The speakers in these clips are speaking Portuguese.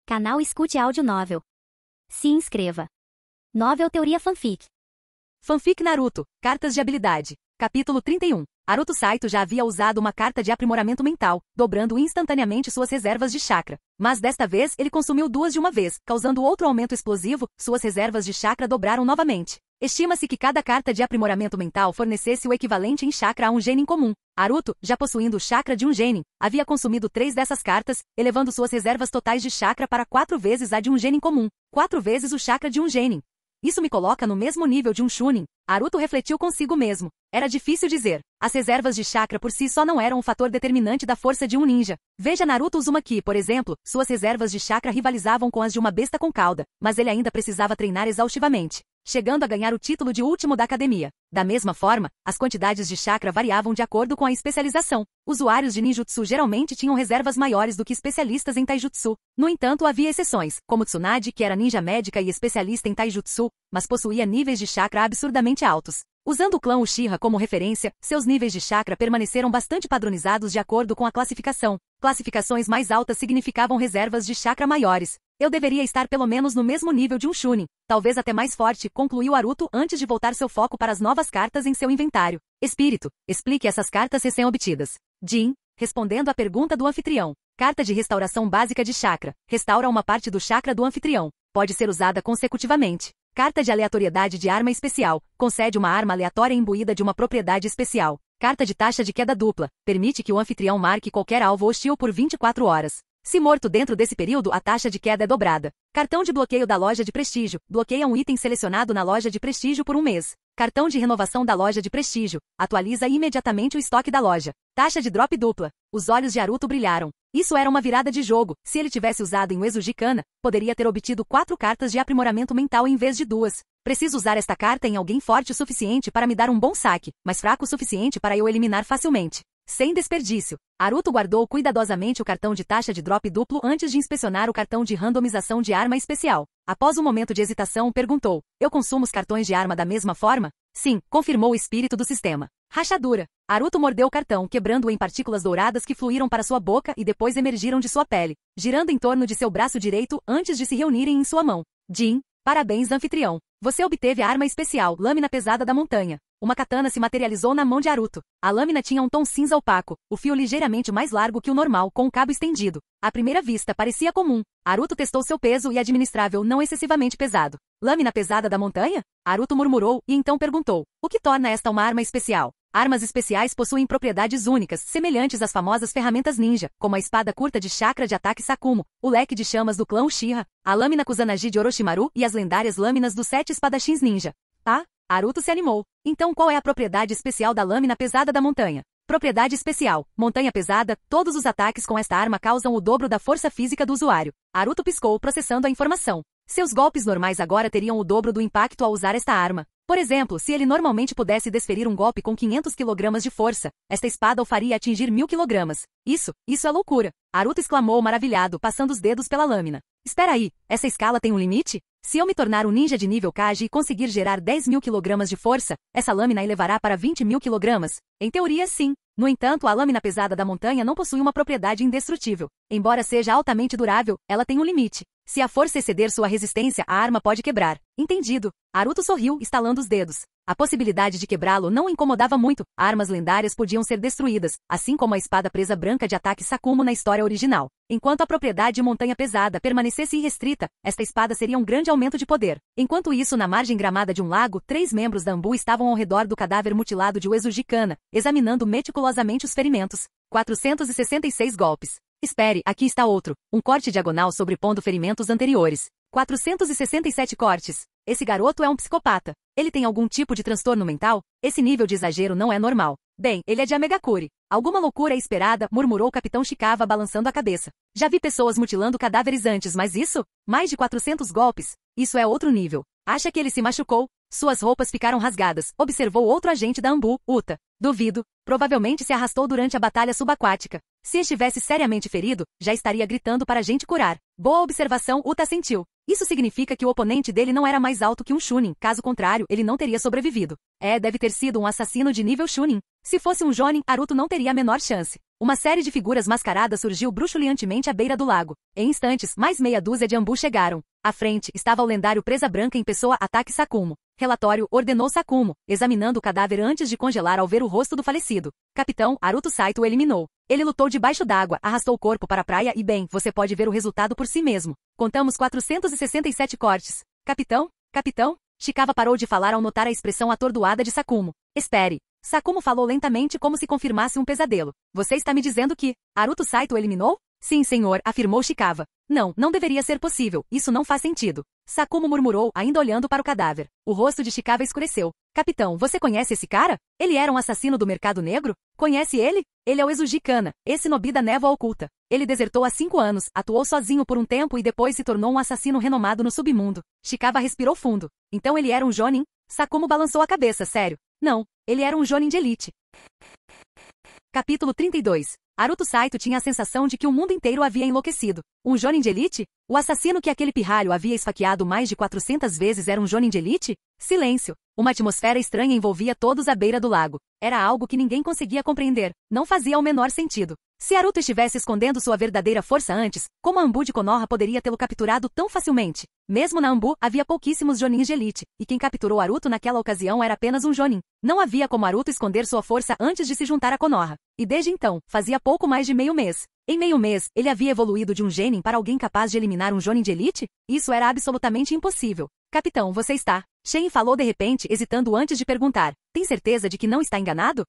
Canal Escute Áudio Novel. Se inscreva. Novel Teoria Fanfic. Fanfic Naruto, Cartas de Habilidade. Capítulo 31. Naruto Saito já havia usado uma carta de aprimoramento mental, dobrando instantaneamente suas reservas de chakra. Mas desta vez ele consumiu duas de uma vez, causando outro aumento explosivo, suas reservas de chakra dobraram novamente. Estima-se que cada carta de aprimoramento mental fornecesse o equivalente em chakra a um genin comum. Naruto, já possuindo o chakra de um genin, havia consumido 3 dessas cartas, elevando suas reservas totais de chakra para 4 vezes a de um genin comum, 4 vezes o chakra de um genin. Isso me coloca no mesmo nível de um chunin. Naruto refletiu consigo mesmo. Era difícil dizer. As reservas de chakra por si só não eram um fator determinante da força de um ninja. Veja Naruto Uzumaki, por exemplo, suas reservas de chakra rivalizavam com as de uma besta com cauda, mas ele ainda precisava treinar exaustivamente, chegando a ganhar o título de último da academia. Da mesma forma, as quantidades de chakra variavam de acordo com a especialização. Usuários de ninjutsu geralmente tinham reservas maiores do que especialistas em taijutsu. No entanto, havia exceções, como Tsunade, que era ninja médica e especialista em taijutsu, mas possuía níveis de chakra absurdamente altos. Usando o clã Uchiha como referência, seus níveis de chakra permaneceram bastante padronizados de acordo com a classificação. Classificações mais altas significavam reservas de chakra maiores. Eu deveria estar pelo menos no mesmo nível de um chunin, talvez até mais forte, concluiu Naruto antes de voltar seu foco para as novas cartas em seu inventário. Espírito, explique essas cartas recém-obtidas. Jin, respondendo à pergunta do anfitrião. Carta de restauração básica de chakra. Restaura uma parte do chakra do anfitrião. Pode ser usada consecutivamente. Carta de aleatoriedade de arma especial. Concede uma arma aleatória imbuída de uma propriedade especial. Carta de taxa de queda dupla. Permite que o anfitrião marque qualquer alvo hostil por 24 horas. Se morto dentro desse período, a taxa de queda é dobrada. Cartão de bloqueio da loja de prestígio. Bloqueia um item selecionado na loja de prestígio por um mês. Cartão de renovação da loja de prestígio. Atualiza imediatamente o estoque da loja. Taxa de drop dupla. Os olhos de Naruto brilharam. Isso era uma virada de jogo. Se ele tivesse usado em Uesugi Kana, poderia ter obtido 4 cartas de aprimoramento mental em vez de 2. Preciso usar esta carta em alguém forte o suficiente para me dar um bom saque, mas fraco o suficiente para eu eliminar facilmente. Sem desperdício. Naruto guardou cuidadosamente o cartão de taxa de drop duplo antes de inspecionar o cartão de randomização de arma especial. Após um momento de hesitação, perguntou: eu consumo os cartões de arma da mesma forma? Sim, confirmou o espírito do sistema. Rachadura. Naruto mordeu o cartão, quebrando-o em partículas douradas que fluíram para sua boca e depois emergiram de sua pele, girando em torno de seu braço direito antes de se reunirem em sua mão. Jin, parabéns, anfitrião. Você obteve a arma especial, Lâmina Pesada da Montanha. Uma katana se materializou na mão de Naruto. A lâmina tinha um tom cinza opaco, o fio ligeiramente mais largo que o normal, com o cabo estendido. À primeira vista, parecia comum. Naruto testou seu peso e administrável, não excessivamente pesado. Lâmina Pesada da Montanha? Naruto murmurou e então perguntou: o que torna esta uma arma especial? Armas especiais possuem propriedades únicas, semelhantes às famosas ferramentas ninja, como a espada curta de chakra de ataque Sakumo, o leque de chamas do clã Uchiha, a lâmina Kusanagi de Orochimaru e as lendárias lâminas dos 7 espadachins ninja. Ah? Naruto se animou. Então qual é a propriedade especial da lâmina pesada da montanha? Propriedade especial. Montanha pesada, todos os ataques com esta arma causam o dobro da força física do usuário. Naruto piscou, processando a informação. Seus golpes normais agora teriam o dobro do impacto ao usar esta arma. Por exemplo, se ele normalmente pudesse desferir um golpe com 500 kg de força, esta espada o faria atingir 1000 kg. Isso é loucura. Naruto exclamou maravilhado, passando os dedos pela lâmina. Espera aí, essa escala tem um limite? Se eu me tornar um ninja de nível Kage e conseguir gerar 10.000 kg de força, essa lâmina elevará para 20.000 kg? Em teoria, sim. No entanto, a lâmina pesada da montanha não possui uma propriedade indestrutível. Embora seja altamente durável, ela tem um limite. Se a força exceder sua resistência, a arma pode quebrar. Entendido. Naruto sorriu, estalando os dedos. A possibilidade de quebrá-lo não o incomodava muito. Armas lendárias podiam ser destruídas, assim como a espada presa branca de ataque Sakumo na história original. Enquanto a propriedade montanha pesada permanecesse irrestrita, esta espada seria um grande aumento de poder. Enquanto isso, na margem gramada de um lago, 3 membros da Anbu estavam ao redor do cadáver mutilado de Uesugi Kana, examinando meticulosamente os ferimentos. 466 golpes. Espere, aqui está outro. Um corte diagonal sobrepondo ferimentos anteriores. 467 cortes. Esse garoto é um psicopata. Ele tem algum tipo de transtorno mental? Esse nível de exagero não é normal. Bem, ele é de Amegakure. Alguma loucura é esperada, murmurou o capitão Shikawa balançando a cabeça. Já vi pessoas mutilando cadáveres antes, mas isso? Mais de 400 golpes? Isso é outro nível. Acha que ele se machucou? Suas roupas ficaram rasgadas, observou outro agente da Anbu, Uta. Duvido. Provavelmente se arrastou durante a batalha subaquática. Se estivesse seriamente ferido, já estaria gritando para a gente curar. Boa observação, Uta assentiu. Isso significa que o oponente dele não era mais alto que um Chunin, caso contrário, ele não teria sobrevivido. Deve ter sido um assassino de nível Chunin. Se fosse um Jonin, Naruto não teria a menor chance. Uma série de figuras mascaradas surgiu bruxuleantemente à beira do lago. Em instantes, mais meia dúzia de Anbu chegaram. À frente, estava o lendário Presa Branca em pessoa Ataque Sakumo. Relatório, ordenou Sakumo, examinando o cadáver antes de congelar ao ver o rosto do falecido. Capitão, Naruto Saito o eliminou. Ele lutou debaixo d'água, arrastou o corpo para a praia e bem, você pode ver o resultado por si mesmo. Contamos 467 cortes. Capitão? Capitão? Shikawa parou de falar ao notar a expressão atordoada de Sakumo. Espere. Sakumo falou lentamente como se confirmasse um pesadelo. Você está me dizendo que Naruto Saito o eliminou? Sim, senhor, afirmou Shikawa. Não, não deveria ser possível, isso não faz sentido. Sakumo murmurou, ainda olhando para o cadáver. O rosto de Shikawa escureceu. Capitão, você conhece esse cara? Ele era um assassino do mercado negro? Conhece ele? Ele é o Ezuji Kana, esse nobi da névoa oculta. Ele desertou há 5 anos, atuou sozinho por um tempo e depois se tornou um assassino renomado no submundo. Shikawa respirou fundo. Então ele era um Jonin? Sakumo balançou a cabeça, sério. Não, ele era um Jonin de elite. Capítulo 32. Naruto Saito tinha a sensação de que o mundo inteiro havia enlouquecido. Um Jonin de elite? O assassino que aquele pirralho havia esfaqueado mais de 400 vezes era um Jonin de elite? Silêncio. Uma atmosfera estranha envolvia todos à beira do lago. Era algo que ninguém conseguia compreender. Não fazia o menor sentido. Se Naruto estivesse escondendo sua verdadeira força antes, como a Anbu de Konoha poderia tê-lo capturado tão facilmente? Mesmo na Anbu, havia pouquíssimos Jonins de elite, e quem capturou Naruto naquela ocasião era apenas um Jonin. Não havia como Naruto esconder sua força antes de se juntar a Konoha. E desde então, fazia pouco mais de meio mês. Em meio mês, ele havia evoluído de um Genin para alguém capaz de eliminar um Jonin de elite? Isso era absolutamente impossível. Capitão, você está... Shen falou de repente, hesitando antes de perguntar. Tem certeza de que não está enganado?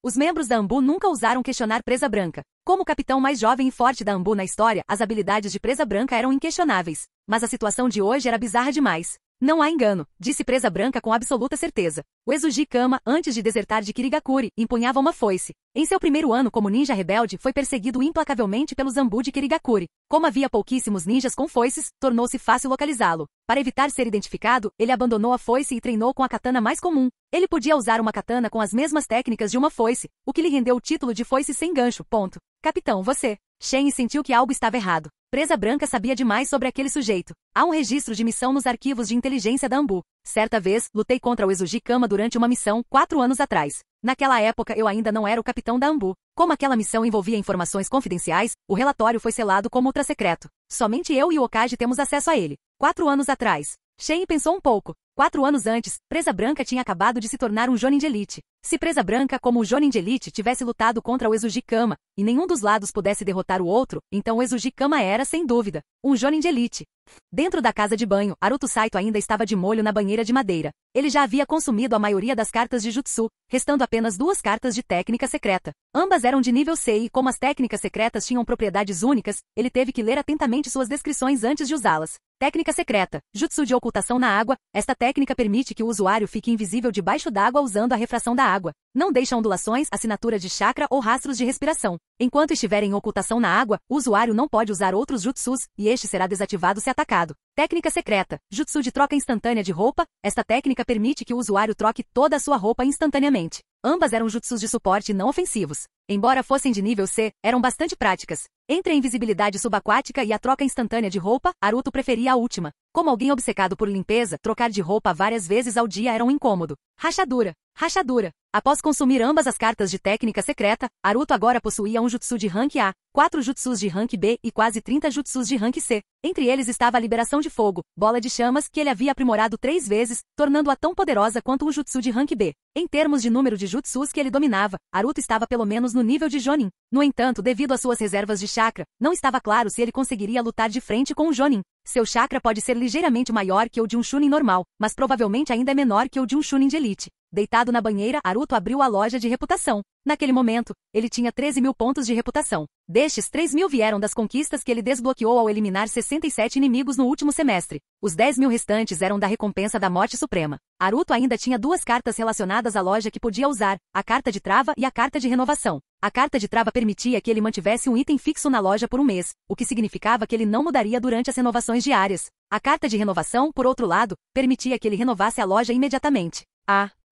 Os membros da Anbu nunca ousaram questionar Presa Branca. Como o capitão mais jovem e forte da Anbu na história, as habilidades de Presa Branca eram inquestionáveis. Mas a situação de hoje era bizarra demais. Não há engano, disse Presa Branca com absoluta certeza. O Ezuji Kama, antes de desertar de Kirigakuri, empunhava uma foice. Em seu primeiro ano como ninja rebelde, foi perseguido implacavelmente pelos Anbu de Kirigakuri. Como havia pouquíssimos ninjas com foices, tornou-se fácil localizá-lo. Para evitar ser identificado, ele abandonou a foice e treinou com a katana mais comum. Ele podia usar uma katana com as mesmas técnicas de uma foice, o que lhe rendeu o título de foice sem gancho. Ponto. Capitão, você... Shen sentiu que algo estava errado. Presa Branca sabia demais sobre aquele sujeito. Há um registro de missão nos arquivos de inteligência da Anbu. Certa vez, lutei contra o Ezuji Kama durante uma missão, 4 anos atrás. Naquela época eu ainda não era o capitão da Anbu. Como aquela missão envolvia informações confidenciais, o relatório foi selado como ultra-secreto. Somente eu e o Okage temos acesso a ele. 4 anos atrás. Shen pensou um pouco. 4 anos antes, Presa Branca tinha acabado de se tornar um Jonin de elite. Se Presa Branca, como o Jonin de elite, tivesse lutado contra o Ezuji Kama, e nenhum dos lados pudesse derrotar o outro, então o Ezuji Kama era, sem dúvida, um Jonin de elite. Dentro da casa de banho, Naruto Saito ainda estava de molho na banheira de madeira. Ele já havia consumido a maioria das cartas de Jutsu, restando apenas 2 cartas de técnica secreta. Ambas eram de nível C e como as técnicas secretas tinham propriedades únicas, ele teve que ler atentamente suas descrições antes de usá-las. Técnica secreta. Jutsu de ocultação na água. Esta técnica permite que o usuário fique invisível debaixo d'água usando a refração da água. Não deixa ondulações, assinatura de chakra ou rastros de respiração. Enquanto estiver em ocultação na água, o usuário não pode usar outros jutsus, e este será desativado se atacado. Técnica secreta. Jutsu de troca instantânea de roupa. Esta técnica permite que o usuário troque toda a sua roupa instantaneamente. Ambas eram jutsus de suporte não ofensivos. Embora fossem de nível C, eram bastante práticas. Entre a invisibilidade subaquática e a troca instantânea de roupa, Naruto preferia a última. Como alguém obcecado por limpeza, trocar de roupa várias vezes ao dia era um incômodo. Rachadura. Rachadura. Após consumir ambas as cartas de técnica secreta, Naruto agora possuía um jutsu de rank A, 4 jutsus de rank B e quase 30 jutsus de rank C. Entre eles estava a liberação de fogo, bola de chamas que ele havia aprimorado 3 vezes, tornando-a tão poderosa quanto um jutsu de rank B. Em termos de número de jutsus que ele dominava, Naruto estava pelo menos no nível de Jonin. No entanto, devido às suas reservas de chakra, não estava claro se ele conseguiria lutar de frente com um Jonin. Seu chakra pode ser ligeiramente maior que o de um Chunin normal, mas provavelmente ainda é menor que o de um Chunin de elite. Deitado na banheira, Naruto abriu a loja de reputação. Naquele momento, ele tinha 13.000 pontos de reputação. Destes, 3.000 vieram das conquistas que ele desbloqueou ao eliminar 67 inimigos no último semestre. Os 10.000 restantes eram da recompensa da Morte Suprema. Naruto ainda tinha 2 cartas relacionadas à loja que podia usar, a carta de trava e a carta de renovação. A carta de trava permitia que ele mantivesse um item fixo na loja por um mês, o que significava que ele não mudaria durante as renovações diárias. A carta de renovação, por outro lado, permitia que ele renovasse a loja imediatamente.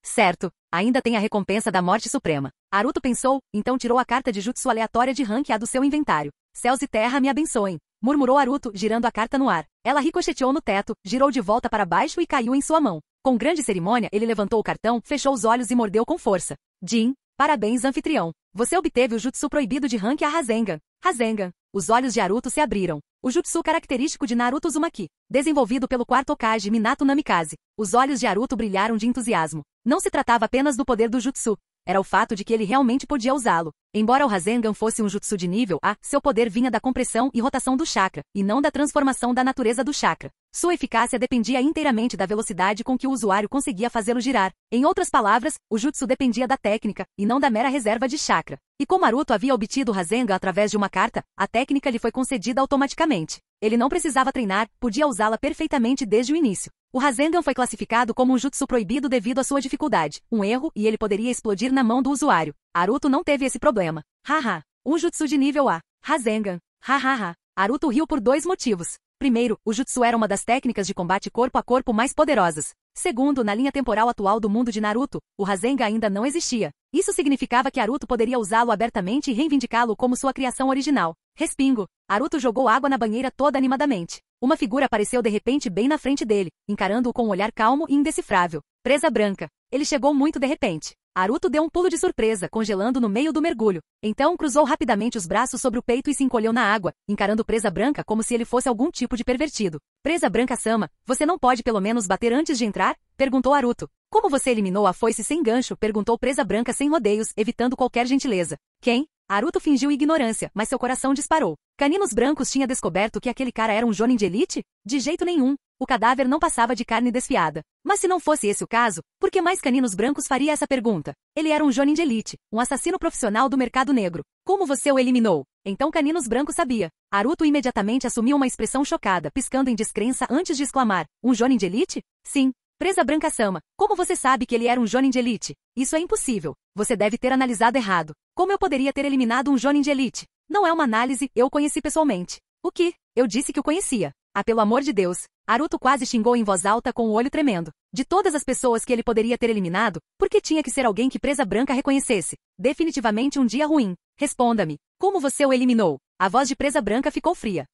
Certo, ainda tem a recompensa da morte suprema. Naruto pensou, então tirou a carta de jutsu aleatória de rank A do seu inventário. Céus e terra me abençoem, murmurou Naruto, girando a carta no ar. Ela ricocheteou no teto, girou de volta para baixo e caiu em sua mão. Com grande cerimônia, ele levantou o cartão, fechou os olhos e mordeu com força. Jin, parabéns anfitrião. Você obteve o jutsu proibido de rank A Rasengan. Rasengan. Os olhos de Naruto se abriram. O jutsu característico de Naruto Uzumaki, desenvolvido pelo quarto Hokage Minato Namikaze. Os olhos de Naruto brilharam de entusiasmo. Não se tratava apenas do poder do jutsu. Era o fato de que ele realmente podia usá-lo. Embora o Rasengan fosse um jutsu de nível A, seu poder vinha da compressão e rotação do chakra, e não da transformação da natureza do chakra. Sua eficácia dependia inteiramente da velocidade com que o usuário conseguia fazê-lo girar. Em outras palavras, o jutsu dependia da técnica, e não da mera reserva de chakra. E como Naruto havia obtido o Rasengan através de uma carta, a técnica lhe foi concedida automaticamente. Ele não precisava treinar, podia usá-la perfeitamente desde o início. O Rasengan foi classificado como um jutsu proibido devido à sua dificuldade, um erro, e ele poderia explodir na mão do usuário. Naruto não teve esse problema. Haha. Um jutsu de nível A. Rasengan. Hahaha. Naruto riu por 2 motivos. Primeiro, o jutsu era uma das técnicas de combate corpo a corpo mais poderosas. Segundo, na linha temporal atual do mundo de Naruto, o Rasengan ainda não existia. Isso significava que Naruto poderia usá-lo abertamente e reivindicá-lo como sua criação original. Respingo. Naruto jogou água na banheira toda animadamente. Uma figura apareceu de repente bem na frente dele, encarando-o com um olhar calmo e indecifrável. Presa branca. Ele chegou muito de repente. Naruto deu um pulo de surpresa, congelando no meio do mergulho. Então cruzou rapidamente os braços sobre o peito e se encolheu na água, encarando Presa Branca como se ele fosse algum tipo de pervertido. Presa Branca-sama, você não pode pelo menos bater antes de entrar? Perguntou Naruto. Como você eliminou a foice sem gancho? Perguntou Presa Branca sem rodeios, evitando qualquer gentileza. Quem? Naruto fingiu ignorância, mas seu coração disparou. Caninos Brancos tinha descoberto que aquele cara era um jonin de elite? De jeito nenhum. O cadáver não passava de carne desfiada. Mas se não fosse esse o caso, por que mais Caninos Brancos faria essa pergunta? Ele era um jonin de elite, um assassino profissional do mercado negro. Como você o eliminou? Então Caninos Brancos sabia. Naruto imediatamente assumiu uma expressão chocada, piscando em descrença antes de exclamar. Um jonin de elite? Sim. Presa Branca-sama, como você sabe que ele era um jonin de elite? Isso é impossível. Você deve ter analisado errado. Como eu poderia ter eliminado um jonin de elite? Não é uma análise, eu o conheci pessoalmente. O que? Eu disse que o conhecia. Ah, pelo amor de Deus. Naruto quase xingou em voz alta com o olho tremendo. De todas as pessoas que ele poderia ter eliminado, por que tinha que ser alguém que Presa Branca reconhecesse? Definitivamente um dia ruim. Responda-me. Como você o eliminou? A voz de Presa Branca ficou fria.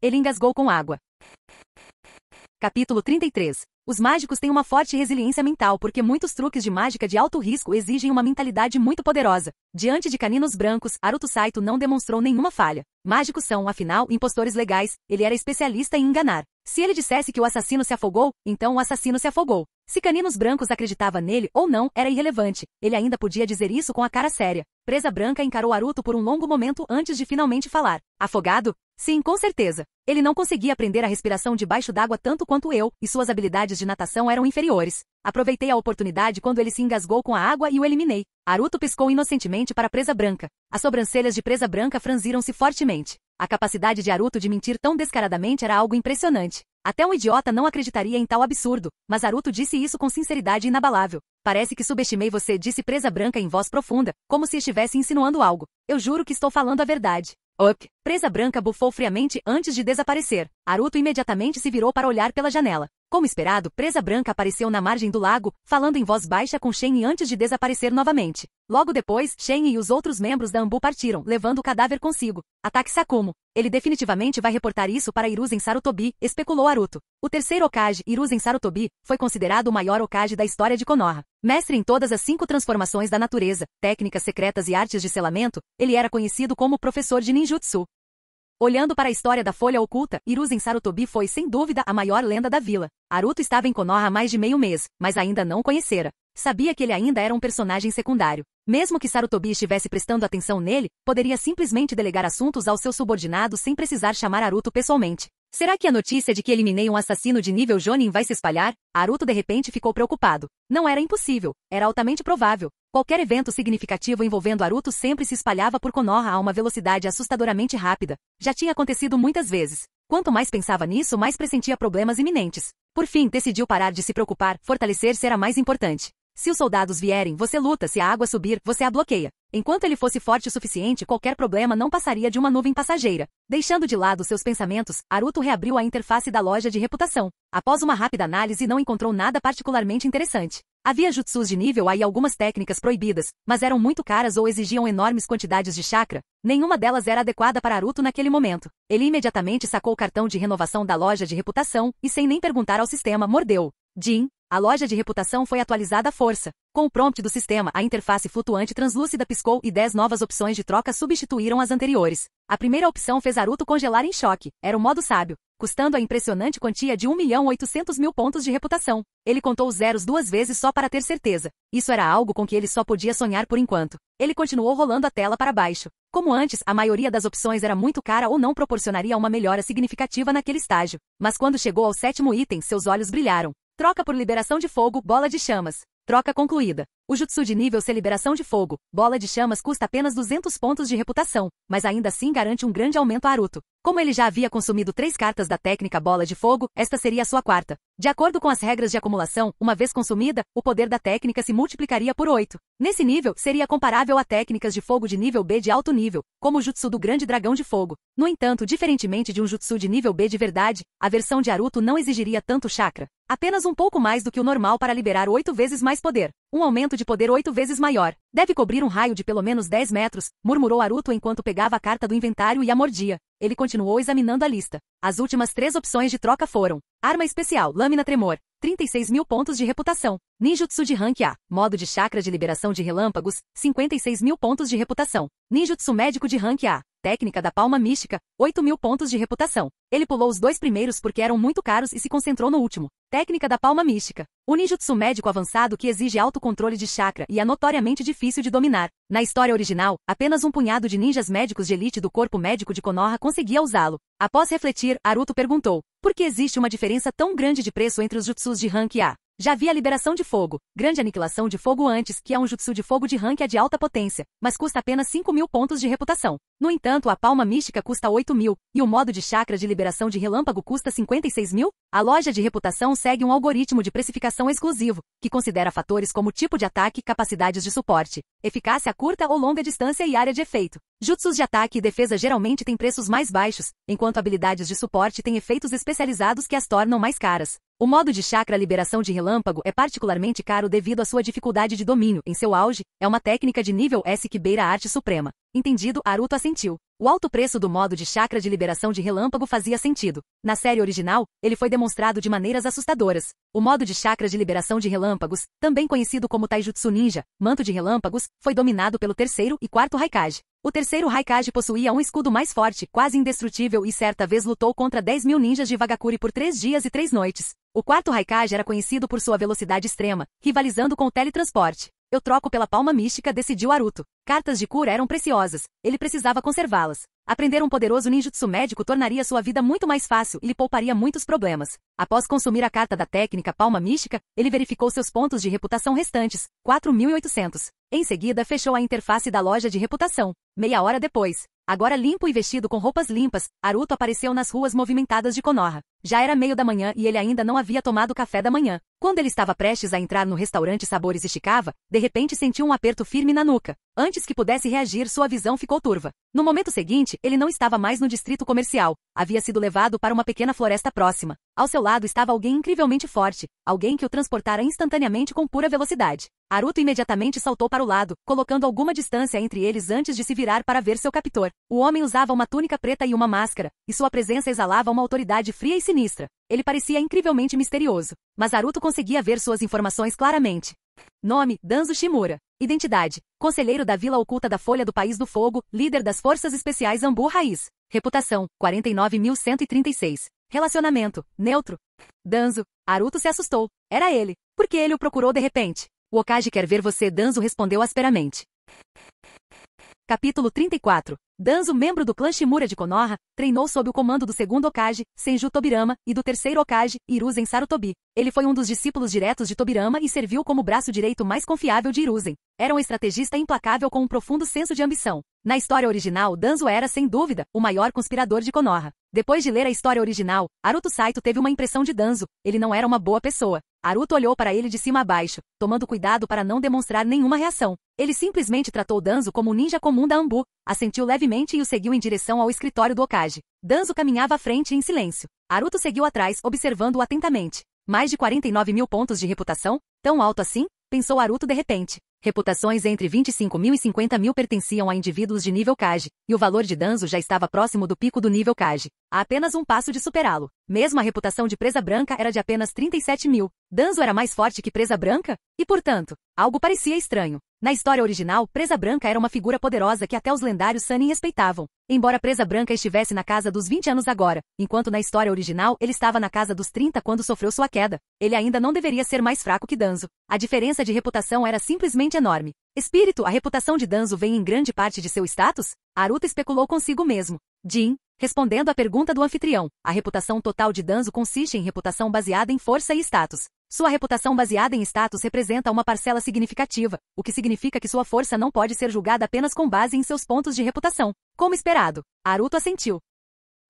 Ele engasgou com água. Capítulo 33. Os mágicos têm uma forte resiliência mental porque muitos truques de mágica de alto risco exigem uma mentalidade muito poderosa. Diante de Caninos Brancos, Naruto Saito não demonstrou nenhuma falha. Mágicos são, afinal, impostores legais, ele era especialista em enganar. Se ele dissesse que o assassino se afogou, então o assassino se afogou. Se Caninos Brancos acreditava nele ou não, era irrelevante. Ele ainda podia dizer isso com a cara séria. Presa Branca encarou Naruto por um longo momento antes de finalmente falar. Afogado? Sim, com certeza. Ele não conseguia aprender a respiração debaixo d'água tanto quanto eu, e suas habilidades de natação eram inferiores. Aproveitei a oportunidade quando ele se engasgou com a água e o eliminei. Naruto piscou inocentemente para Presa Branca. As sobrancelhas de Presa Branca franziram-se fortemente. A capacidade de Naruto de mentir tão descaradamente era algo impressionante. Até um idiota não acreditaria em tal absurdo, mas Naruto disse isso com sinceridade inabalável. Parece que subestimei você, disse Presa Branca em voz profunda, como se estivesse insinuando algo. Eu juro que estou falando a verdade. Presa Branca bufou friamente antes de desaparecer. Naruto imediatamente se virou para olhar pela janela. Como esperado, Presa Branca apareceu na margem do lago, falando em voz baixa com Shen antes de desaparecer novamente. Logo depois, Shen e os outros membros da Anbu partiram, levando o cadáver consigo. Ataque Sakumo. Ele definitivamente vai reportar isso para Hiruzen Sarutobi, especulou Naruto. O terceiro Hokage, Hiruzen Sarutobi, foi considerado o maior Hokage da história de Konoha. Mestre em todas as 5 transformações da natureza, técnicas secretas e artes de selamento, ele era conhecido como professor de ninjutsu. Olhando para a história da Folha Oculta, Hiruzen Sarutobi foi, sem dúvida, a maior lenda da vila. Naruto estava em Konoha há mais de meio mês, mas ainda não o conhecera. Sabia que ele ainda era um personagem secundário. Mesmo que Sarutobi estivesse prestando atenção nele, poderia simplesmente delegar assuntos aos seus subordinados sem precisar chamar Naruto pessoalmente. Será que a notícia de que eliminei um assassino de nível Jonin vai se espalhar? Naruto de repente ficou preocupado. Não era impossível, era altamente provável. Qualquer evento significativo envolvendo Naruto sempre se espalhava por Konoha a uma velocidade assustadoramente rápida. Já tinha acontecido muitas vezes. Quanto mais pensava nisso, mais pressentia problemas iminentes. Por fim, decidiu parar de se preocupar, fortalecer-se era mais importante. Se os soldados vierem, você luta, se a água subir, você a bloqueia. Enquanto ele fosse forte o suficiente, qualquer problema não passaria de uma nuvem passageira. Deixando de lado seus pensamentos, Haruto reabriu a interface da loja de reputação. Após uma rápida análise, não encontrou nada particularmente interessante. Havia jutsus de nível A e algumas técnicas proibidas, mas eram muito caras ou exigiam enormes quantidades de chakra. Nenhuma delas era adequada para Haruto naquele momento. Ele imediatamente sacou o cartão de renovação da loja de reputação e, sem nem perguntar ao sistema, mordeu. Jin, a loja de reputação foi atualizada à força. Com o prompt do sistema, a interface flutuante translúcida piscou e 10 novas opções de troca substituíram as anteriores. A primeira opção fez Haruto congelar em choque. Era o modo sábio, custando a impressionante quantia de 1.800.000 pontos de reputação. Ele contou os zeros 2 vezes só para ter certeza. Isso era algo com que ele só podia sonhar por enquanto. Ele continuou rolando a tela para baixo. Como antes, a maioria das opções era muito cara ou não proporcionaria uma melhora significativa naquele estágio. Mas quando chegou ao 7º item, seus olhos brilharam. Troca por liberação de fogo, bola de chamas. Troca concluída. O jutsu de nível C liberação de fogo, bola de chamas custa apenas 200 pontos de reputação, mas ainda assim garante um grande aumento a Haruto. Como ele já havia consumido 3 cartas da técnica bola de fogo, esta seria a sua 4ª. De acordo com as regras de acumulação, uma vez consumida, o poder da técnica se multiplicaria por 8. Nesse nível, seria comparável a técnicas de fogo de nível B de alto nível, como o jutsu do grande dragão de fogo. No entanto, diferentemente de um jutsu de nível B de verdade, a versão de Haruto não exigiria tanto chakra. Apenas um pouco mais do que o normal para liberar 8 vezes mais poder. Um aumento de poder 8 vezes maior. Deve cobrir um raio de pelo menos 10 metros, murmurou Haruto enquanto pegava a carta do inventário e a mordia. Ele continuou examinando a lista. As últimas 3 opções de troca foram: arma especial, lâmina tremor, 36.000 pontos de reputação. Ninjutsu de rank A, modo de chakra de liberação de relâmpagos, 56.000 pontos de reputação. Ninjutsu médico de rank A, técnica da palma mística, 8.000 pontos de reputação. Ele pulou os 2 primeiros porque eram muito caros e se concentrou no último. Técnica da palma mística. O ninjutsu médico avançado que exige autocontrole de chakra e é notoriamente difícil de dominar. Na história original, apenas um punhado de ninjas médicos de elite do corpo médico de Konoha conseguia usá-lo. Após refletir, Haruto perguntou: por que existe uma diferença tão grande de preço entre os jutsus de rank A? Já havia liberação de fogo, grande aniquilação de fogo antes, que é um jutsu de fogo de rank A de alta potência, mas custa apenas 5.000 pontos de reputação. No entanto, a palma mística custa 8.000, e o modo de chakra de liberação de relâmpago custa 56.000? A loja de reputação segue um algoritmo de precificação exclusivo, que considera fatores como tipo de ataque, capacidades de suporte, eficácia a curta ou longa distância e área de efeito. Jutsus de ataque e defesa geralmente têm preços mais baixos, enquanto habilidades de suporte têm efeitos especializados que as tornam mais caras. O modo de chakra liberação de relâmpago é particularmente caro devido à sua dificuldade de domínio. Em seu auge, é uma técnica de nível S que beira a arte suprema. Entendido, Haruto assentiu. O alto preço do modo de chakra de liberação de relâmpago fazia sentido. Na série original, ele foi demonstrado de maneiras assustadoras. O modo de chakra de liberação de relâmpagos, também conhecido como Taijutsu Ninja, manto de relâmpagos, foi dominado pelo 3º e 4º Raikage. O 3º Raikage possuía um escudo mais forte, quase indestrutível e certa vez lutou contra 10.000 ninjas de Vagakuri por 3 dias e 3 noites. O 4º Raikage era conhecido por sua velocidade extrema, rivalizando com o teletransporte. Eu troco pela palma mística, decidiu Haruto. Cartas de cura eram preciosas. Ele precisava conservá-las. Aprender um poderoso ninjutsu médico tornaria sua vida muito mais fácil e lhe pouparia muitos problemas. Após consumir a carta da técnica palma mística, ele verificou seus pontos de reputação restantes, 4.800. Em seguida, fechou a interface da loja de reputação. Meia hora depois, agora limpo e vestido com roupas limpas, Haruto apareceu nas ruas movimentadas de Konoha. Já era meio da manhã e ele ainda não havia tomado café da manhã. Quando ele estava prestes a entrar no restaurante Sabores Ishikawa, de repente sentiu um aperto firme na nuca. Antes que pudesse reagir, sua visão ficou turva. No momento seguinte, ele não estava mais no distrito comercial. Havia sido levado para uma pequena floresta próxima. Ao seu lado estava alguém incrivelmente forte, alguém que o transportara instantaneamente com pura velocidade. Haruto imediatamente saltou para o lado, colocando alguma distância entre eles antes de se virar para ver seu captor. O homem usava uma túnica preta e uma máscara, e sua presença exalava uma autoridade fria e sinistra. Ele parecia incrivelmente misterioso, mas Haruto conseguia ver suas informações claramente. Nome: Danzo Shimura. Identidade: conselheiro da Vila Oculta da Folha do País do Fogo, líder das Forças Especiais Ambu Raiz. Reputação: 49.136. Relacionamento: neutro. Danzo. Haruto se assustou. Era ele. Por que ele o procurou de repente? O Hokage quer ver você, Danzo respondeu asperamente. Capítulo 34. Danzo, membro do clã Shimura de Konoha, treinou sob o comando do segundo Hokage, Senju Tobirama, e do terceiro Hokage, Hiruzen Sarutobi. Ele foi um dos discípulos diretos de Tobirama e serviu como o braço direito mais confiável de Hiruzen. Era um estrategista implacável com um profundo senso de ambição. Na história original, Danzo era, sem dúvida, o maior conspirador de Konoha. Depois de ler a história original, Haruto Saito teve uma impressão de Danzo. Ele não era uma boa pessoa. Naruto olhou para ele de cima a baixo, tomando cuidado para não demonstrar nenhuma reação. Ele simplesmente tratou Danzo como um ninja comum da Anbu, assentiu levemente e o seguiu em direção ao escritório do Hokage. Danzo caminhava à frente em silêncio. Naruto seguiu atrás, observando-o atentamente. Mais de 49 mil pontos de reputação? Tão alto assim? Pensou Naruto de repente. Reputações entre 25 mil e 50 mil pertenciam a indivíduos de nível Kage, e o valor de Danzo já estava próximo do pico do nível Kage. A apenas um passo de superá-lo. Mesmo a reputação de Presa Branca era de apenas 37 mil. Danzo era mais forte que Presa Branca? E portanto, algo parecia estranho. Na história original, Presa Branca era uma figura poderosa que até os lendários Sannin respeitavam. Embora Presa Branca estivesse na casa dos 20 anos agora, enquanto na história original ele estava na casa dos 30 quando sofreu sua queda, ele ainda não deveria ser mais fraco que Danzo. A diferença de reputação era simplesmente enorme. Espírito, a reputação de Danzo vem em grande parte de seu status? Naruto especulou consigo mesmo. Jin, respondendo à pergunta do anfitrião, a reputação total de Danzo consiste em reputação baseada em força e status. Sua reputação baseada em status representa uma parcela significativa, o que significa que sua força não pode ser julgada apenas com base em seus pontos de reputação. Como esperado, Naruto assentiu.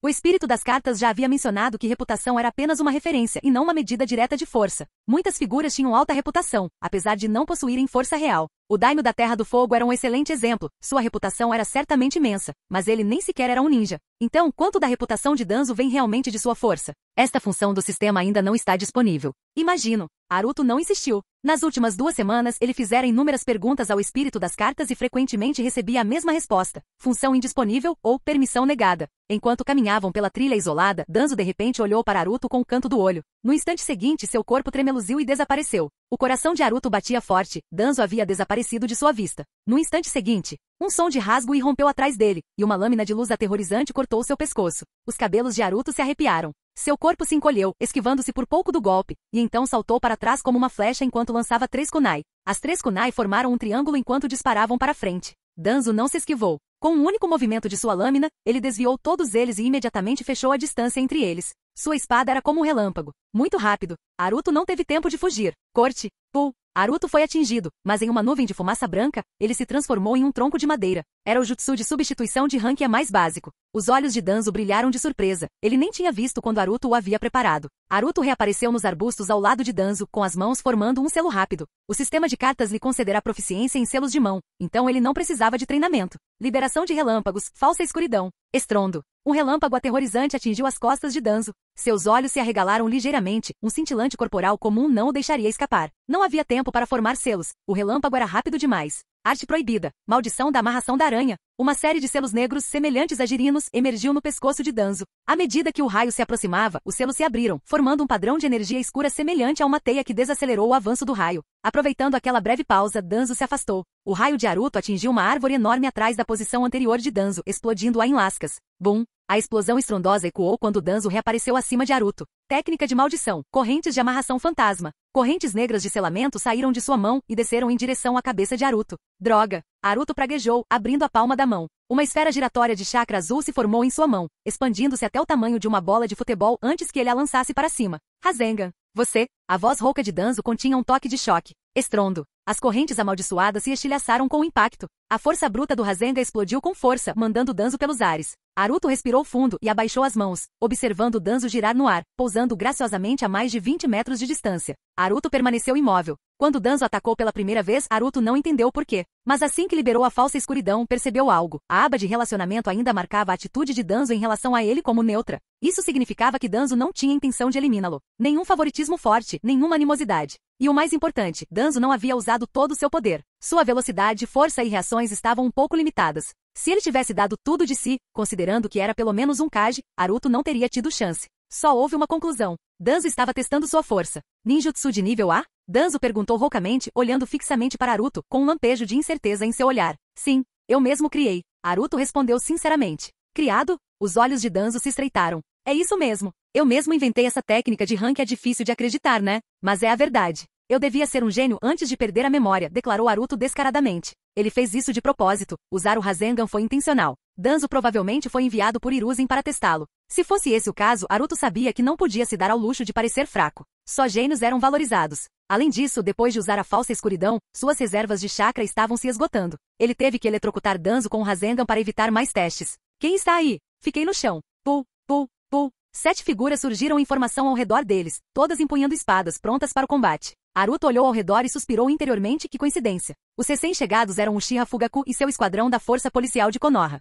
O espírito das cartas já havia mencionado que reputação era apenas uma referência e não uma medida direta de força. Muitas figuras tinham alta reputação, apesar de não possuírem força real. O Daimyo da Terra do Fogo era um excelente exemplo. Sua reputação era certamente imensa, mas ele nem sequer era um ninja. Então, quanto da reputação de Danzo vem realmente de sua força? Esta função do sistema ainda não está disponível. Imagino. Naruto não insistiu. Nas últimas 2 semanas, ele fizera inúmeras perguntas ao espírito das cartas e frequentemente recebia a mesma resposta: função indisponível ou permissão negada. Enquanto caminhavam pela trilha isolada, Danzo de repente olhou para Naruto com o canto do olho. No instante seguinte, seu corpo tremeluziu e desapareceu. O coração de Naruto batia forte. Danzo havia desaparecido de sua vista. No instante seguinte, um som de rasgo irrompeu atrás dele, e uma lâmina de luz aterrorizante cortou seu pescoço. Os cabelos de Naruto se arrepiaram. Seu corpo se encolheu, esquivando-se por pouco do golpe, e então saltou para trás como uma flecha enquanto lançava 3 kunai. As 3 kunai formaram um triângulo enquanto disparavam para frente. Danzo não se esquivou. Com um único movimento de sua lâmina, ele desviou todos eles e imediatamente fechou a distância entre eles. Sua espada era como um relâmpago. Muito rápido. Naruto não teve tempo de fugir. Corte. Pull. Naruto foi atingido, mas em uma nuvem de fumaça branca, ele se transformou em um tronco de madeira. Era o jutsu de substituição de Hankia mais básico. Os olhos de Danzo brilharam de surpresa. Ele nem tinha visto quando Naruto o havia preparado. Naruto reapareceu nos arbustos ao lado de Danzo, com as mãos formando um selo rápido. O sistema de cartas lhe concederá proficiência em selos de mão, então ele não precisava de treinamento. Liberação de relâmpagos, falsa escuridão. Estrondo. Um relâmpago aterrorizante atingiu as costas de Danzo. Seus olhos se arregalaram ligeiramente, um cintilante corporal comum não o deixaria escapar. Não havia tempo para formar selos. O relâmpago era rápido demais. Arte proibida. Maldição da amarração da aranha. Uma série de selos negros semelhantes a girinos emergiu no pescoço de Danzo. À medida que o raio se aproximava, os selos se abriram, formando um padrão de energia escura semelhante a uma teia que desacelerou o avanço do raio. Aproveitando aquela breve pausa, Danzo se afastou. O raio de Naruto atingiu uma árvore enorme atrás da posição anterior de Danzo, explodindo-a em lascas. Bum! A explosão estrondosa ecoou quando Danzo reapareceu acima de Naruto. Técnica de maldição. Correntes de amarração fantasma. Correntes negras de selamento saíram de sua mão e desceram em direção à cabeça de Naruto. Droga! Naruto praguejou, abrindo a palma da mão. Uma esfera giratória de chakra azul se formou em sua mão, expandindo-se até o tamanho de uma bola de futebol antes que ele a lançasse para cima. Rasengan. Você? A voz rouca de Danzo continha um toque de choque. Estrondo. As correntes amaldiçoadas se estilhaçaram com o impacto. A força bruta do Rasengan explodiu com força, mandando Danzo pelos ares. Naruto respirou fundo e abaixou as mãos, observando Danzo girar no ar, pousando graciosamente a mais de 20 metros de distância. Naruto permaneceu imóvel. Quando Danzo atacou pela primeira vez, Naruto não entendeu o porquê. Mas assim que liberou a falsa escuridão, percebeu algo. A aba de relacionamento ainda marcava a atitude de Danzo em relação a ele como neutra. Isso significava que Danzo não tinha intenção de eliminá-lo. Nenhum favoritismo forte, nenhuma animosidade. E o mais importante, Danzo não havia usado todo o seu poder. Sua velocidade, força e reações estavam um pouco limitadas. Se ele tivesse dado tudo de si, considerando que era pelo menos um Kage, Naruto não teria tido chance. Só houve uma conclusão. Danzo estava testando sua força. Ninjutsu de nível A? Danzo perguntou roucamente, olhando fixamente para Naruto, com um lampejo de incerteza em seu olhar. Sim, eu mesmo criei. Naruto respondeu sinceramente. Criado? Os olhos de Danzo se estreitaram. É isso mesmo. Eu mesmo inventei essa técnica de rank, é difícil de acreditar, né? Mas é a verdade. Eu devia ser um gênio antes de perder a memória, declarou Naruto descaradamente. Ele fez isso de propósito. Usar o Rasengan foi intencional. Danzo provavelmente foi enviado por Hiruzen para testá-lo. Se fosse esse o caso, Naruto sabia que não podia se dar ao luxo de parecer fraco. Só gênios eram valorizados. Além disso, depois de usar a falsa escuridão, suas reservas de chakra estavam se esgotando. Ele teve que eletrocutar Danzo com o Rasengan para evitar mais testes. Quem está aí? Fiquei no chão. Pull, pull, pull. 7 figuras surgiram em formação ao redor deles, todas empunhando espadas, prontas para o combate. Naruto olhou ao redor e suspirou interiormente, que coincidência. Os recém-chegados eram Uchiha Fugaku e seu esquadrão da Força Policial de Konoha.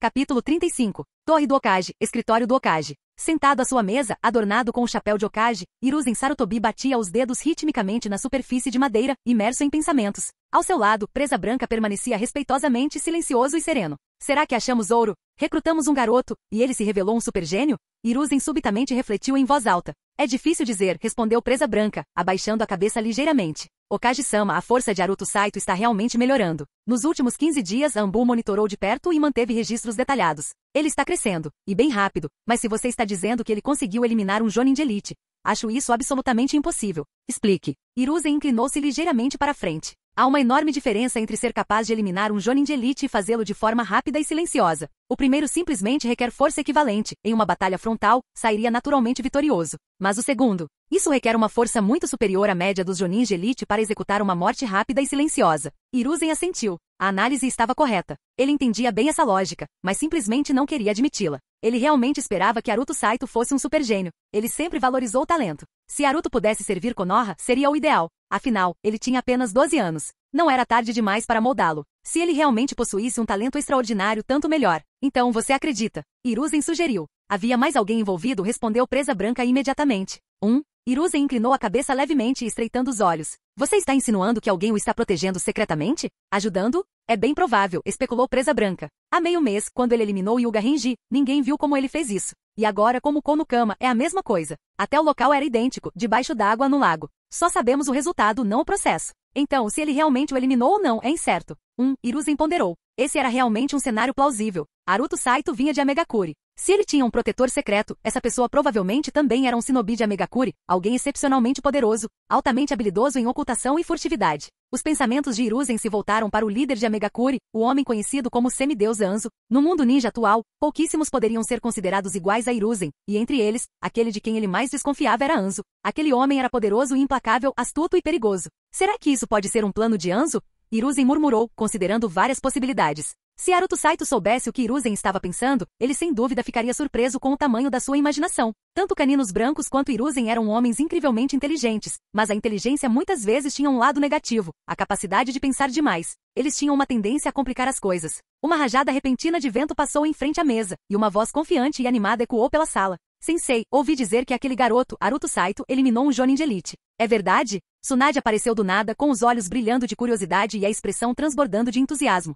Capítulo 35. Torre do Hokage, escritório do Hokage. Sentado à sua mesa, adornado com o chapéu de Hokage, Hiruzen Sarutobi batia os dedos ritmicamente na superfície de madeira, imerso em pensamentos. Ao seu lado, Presa Branca permanecia respeitosamente silencioso e sereno. Será que achamos ouro? Recrutamos um garoto, e ele se revelou um supergênio? Hiruzen subitamente refletiu em voz alta. É difícil dizer, respondeu Presa Branca, abaixando a cabeça ligeiramente. Hokage-sama, a força de Naruto Saito está realmente melhorando. Nos últimos 15 dias, Anbu monitorou de perto e manteve registros detalhados. Ele está crescendo, e bem rápido, mas se você está dizendo que ele conseguiu eliminar um Jonin de elite, acho isso absolutamente impossível. Explique. Hiruzen inclinou-se ligeiramente para frente. Há uma enorme diferença entre ser capaz de eliminar um Jonin de elite e fazê-lo de forma rápida e silenciosa. O primeiro simplesmente requer força equivalente. Em uma batalha frontal, sairia naturalmente vitorioso. Mas o segundo, isso requer uma força muito superior à média dos Jonins de elite para executar uma morte rápida e silenciosa. Hiruzen assentiu. A análise estava correta. Ele entendia bem essa lógica, mas simplesmente não queria admiti-la. Ele realmente esperava que Naruto Saito fosse um supergênio. Ele sempre valorizou o talento. Se Naruto pudesse servir Konoha, seria o ideal. Afinal, ele tinha apenas 12 anos. Não era tarde demais para moldá-lo. Se ele realmente possuísse um talento extraordinário, tanto melhor. Então você acredita? Hiruzen sugeriu. Havia mais alguém envolvido, respondeu Presa Branca imediatamente. Hiruzen inclinou a cabeça levemente, estreitando os olhos. Você está insinuando que alguém o está protegendo secretamente? Ajudando? É bem provável, especulou Presa Branca. Há meio mês, quando ele eliminou Hyuga Renji, ninguém viu como ele fez isso. E agora, como Konohama, é a mesma coisa. Até o local era idêntico, debaixo d'água no lago. Só sabemos o resultado, não o processo. Então, se ele realmente o eliminou ou não, é incerto. Hiruzen ponderou. Esse era realmente um cenário plausível. Naruto Saito vinha de Amegakure. Se ele tinha um protetor secreto, essa pessoa provavelmente também era um shinobi de Amegakure, alguém excepcionalmente poderoso, altamente habilidoso em ocultação e furtividade. Os pensamentos de Hiruzen se voltaram para o líder de Amegakure, o homem conhecido como semideus Anzo. No mundo ninja atual, pouquíssimos poderiam ser considerados iguais a Hiruzen, e entre eles, aquele de quem ele mais desconfiava era Anzo. Aquele homem era poderoso e implacável, astuto e perigoso. Será que isso pode ser um plano de Anzo? Hiruzen murmurou, considerando várias possibilidades. Se Naruto Saito soubesse o que Hiruzen estava pensando, ele sem dúvida ficaria surpreso com o tamanho da sua imaginação. Tanto Caninos Brancos quanto Hiruzen eram homens incrivelmente inteligentes, mas a inteligência muitas vezes tinha um lado negativo, a capacidade de pensar demais. Eles tinham uma tendência a complicar as coisas. Uma rajada repentina de vento passou em frente à mesa, e uma voz confiante e animada ecoou pela sala. Sensei, ouvi dizer que aquele garoto, Naruto Saito, eliminou um Jonin de elite. É verdade? Tsunade apareceu do nada, com os olhos brilhando de curiosidade e a expressão transbordando de entusiasmo.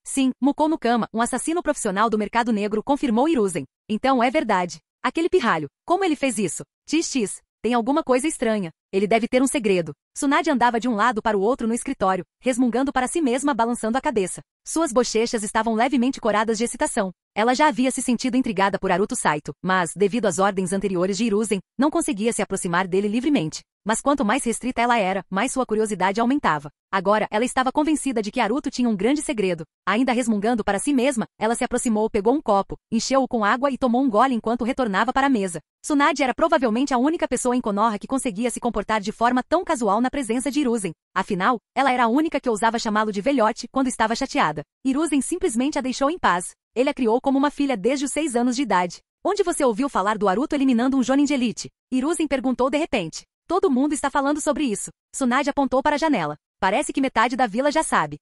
Sim, Konohama, um assassino profissional do mercado negro, confirmou Hiruzen. Então é verdade. Aquele pirralho. Como ele fez isso? XX. Tem alguma coisa estranha. Ele deve ter um segredo. Tsunade andava de um lado para o outro no escritório, resmungando para si mesma, balançando a cabeça. Suas bochechas estavam levemente coradas de excitação. Ela já havia se sentido intrigada por Naruto Saito, mas, devido às ordens anteriores de Hiruzen, não conseguia se aproximar dele livremente. Mas quanto mais restrita ela era, mais sua curiosidade aumentava. Agora, ela estava convencida de que Naruto tinha um grande segredo. Ainda resmungando para si mesma, ela se aproximou, pegou um copo, encheu-o com água e tomou um gole enquanto retornava para a mesa. Tsunade era provavelmente a única pessoa em Konoha que conseguia se comportar de forma tão casual na presença de Hiruzen. Afinal, ela era a única que ousava chamá-lo de velhote quando estava chateada. Hiruzen simplesmente a deixou em paz. Ele a criou como uma filha desde os 6 anos de idade. Onde você ouviu falar do Naruto eliminando um Jonin de elite? Hiruzen perguntou de repente. Todo mundo está falando sobre isso. Tsunade apontou para a janela. Parece que metade da vila já sabe.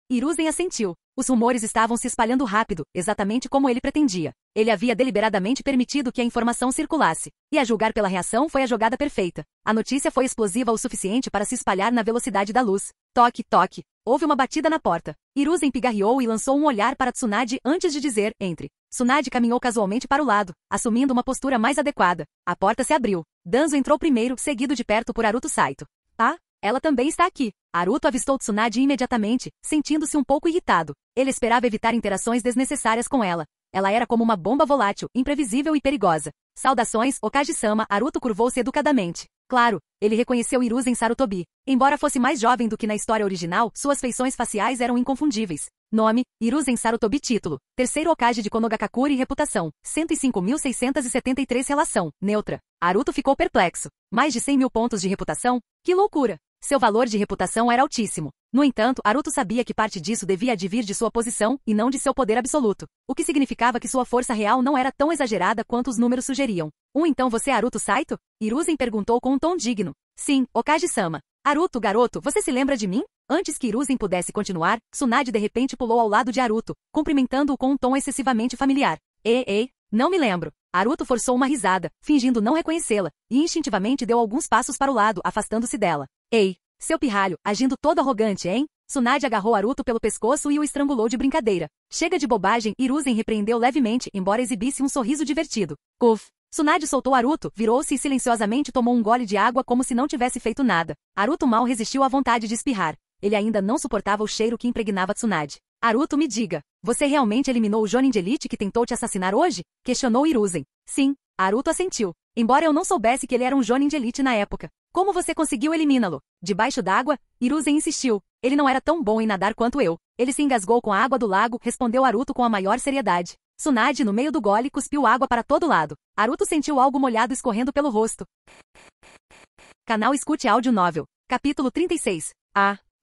Hiruzen assentiu. Os rumores estavam se espalhando rápido, exatamente como ele pretendia. Ele havia deliberadamente permitido que a informação circulasse. E a julgar pela reação foi a jogada perfeita. A notícia foi explosiva o suficiente para se espalhar na velocidade da luz. Toque, toque. Houve uma batida na porta. Hiruzen pigarreou e lançou um olhar para Tsunade antes de dizer, entre. Tsunade caminhou casualmente para o lado, assumindo uma postura mais adequada. A porta se abriu. Danzo entrou primeiro, seguido de perto por Naruto Saito. Ah, ela também está aqui. Naruto avistou Tsunade imediatamente, sentindo-se um pouco irritado. Ele esperava evitar interações desnecessárias com ela. Ela era como uma bomba volátil, imprevisível e perigosa. Saudações, Hokage-sama. Naruto curvou-se educadamente. Claro, ele reconheceu Hiruzen Sarutobi. Embora fosse mais jovem do que na história original, suas feições faciais eram inconfundíveis. Nome, Hiruzen Sarutobi. Título, terceiro Hokage de Konogakure. Reputação, 105.673. Relação, neutra. Naruto ficou perplexo. Mais de 100.000 pontos de reputação? Que loucura! Seu valor de reputação era altíssimo. No entanto, Haruto sabia que parte disso devia advir de sua posição, e não de seu poder absoluto. O que significava que sua força real não era tão exagerada quanto os números sugeriam. Então você é Haruto Saito? Hiruzen perguntou com um tom digno. Sim, Okage-sama. Haruto, garoto, você se lembra de mim? Antes que Hiruzen pudesse continuar, Tsunade de repente pulou ao lado de Haruto, cumprimentando-o com um tom excessivamente familiar. Ei, não me lembro. Haruto forçou uma risada, fingindo não reconhecê-la, e instintivamente deu alguns passos para o lado, afastando-se dela. Ei, seu pirralho, agindo todo arrogante, hein? Tsunade agarrou Haruto pelo pescoço e o estrangulou de brincadeira. Chega de bobagem, Hiruzen repreendeu levemente, embora exibisse um sorriso divertido. Uf. Tsunade soltou Haruto, virou-se e silenciosamente tomou um gole de água como se não tivesse feito nada. Haruto mal resistiu à vontade de espirrar. Ele ainda não suportava o cheiro que impregnava Tsunade. Haruto, me diga, você realmente eliminou o Jonin de Elite que tentou te assassinar hoje? Questionou Hiruzen. Sim, Haruto assentiu. Embora eu não soubesse que ele era um Jonin de Elite na época. Como você conseguiu eliminá-lo? Debaixo d'água? Hiruzen insistiu. Ele não era tão bom em nadar quanto eu. Ele se engasgou com a água do lago, respondeu Haruto com a maior seriedade. Tsunade, no meio do gole, cuspiu água para todo lado. Haruto sentiu algo molhado escorrendo pelo rosto. Canal Escute Áudio Novel. Capítulo 36.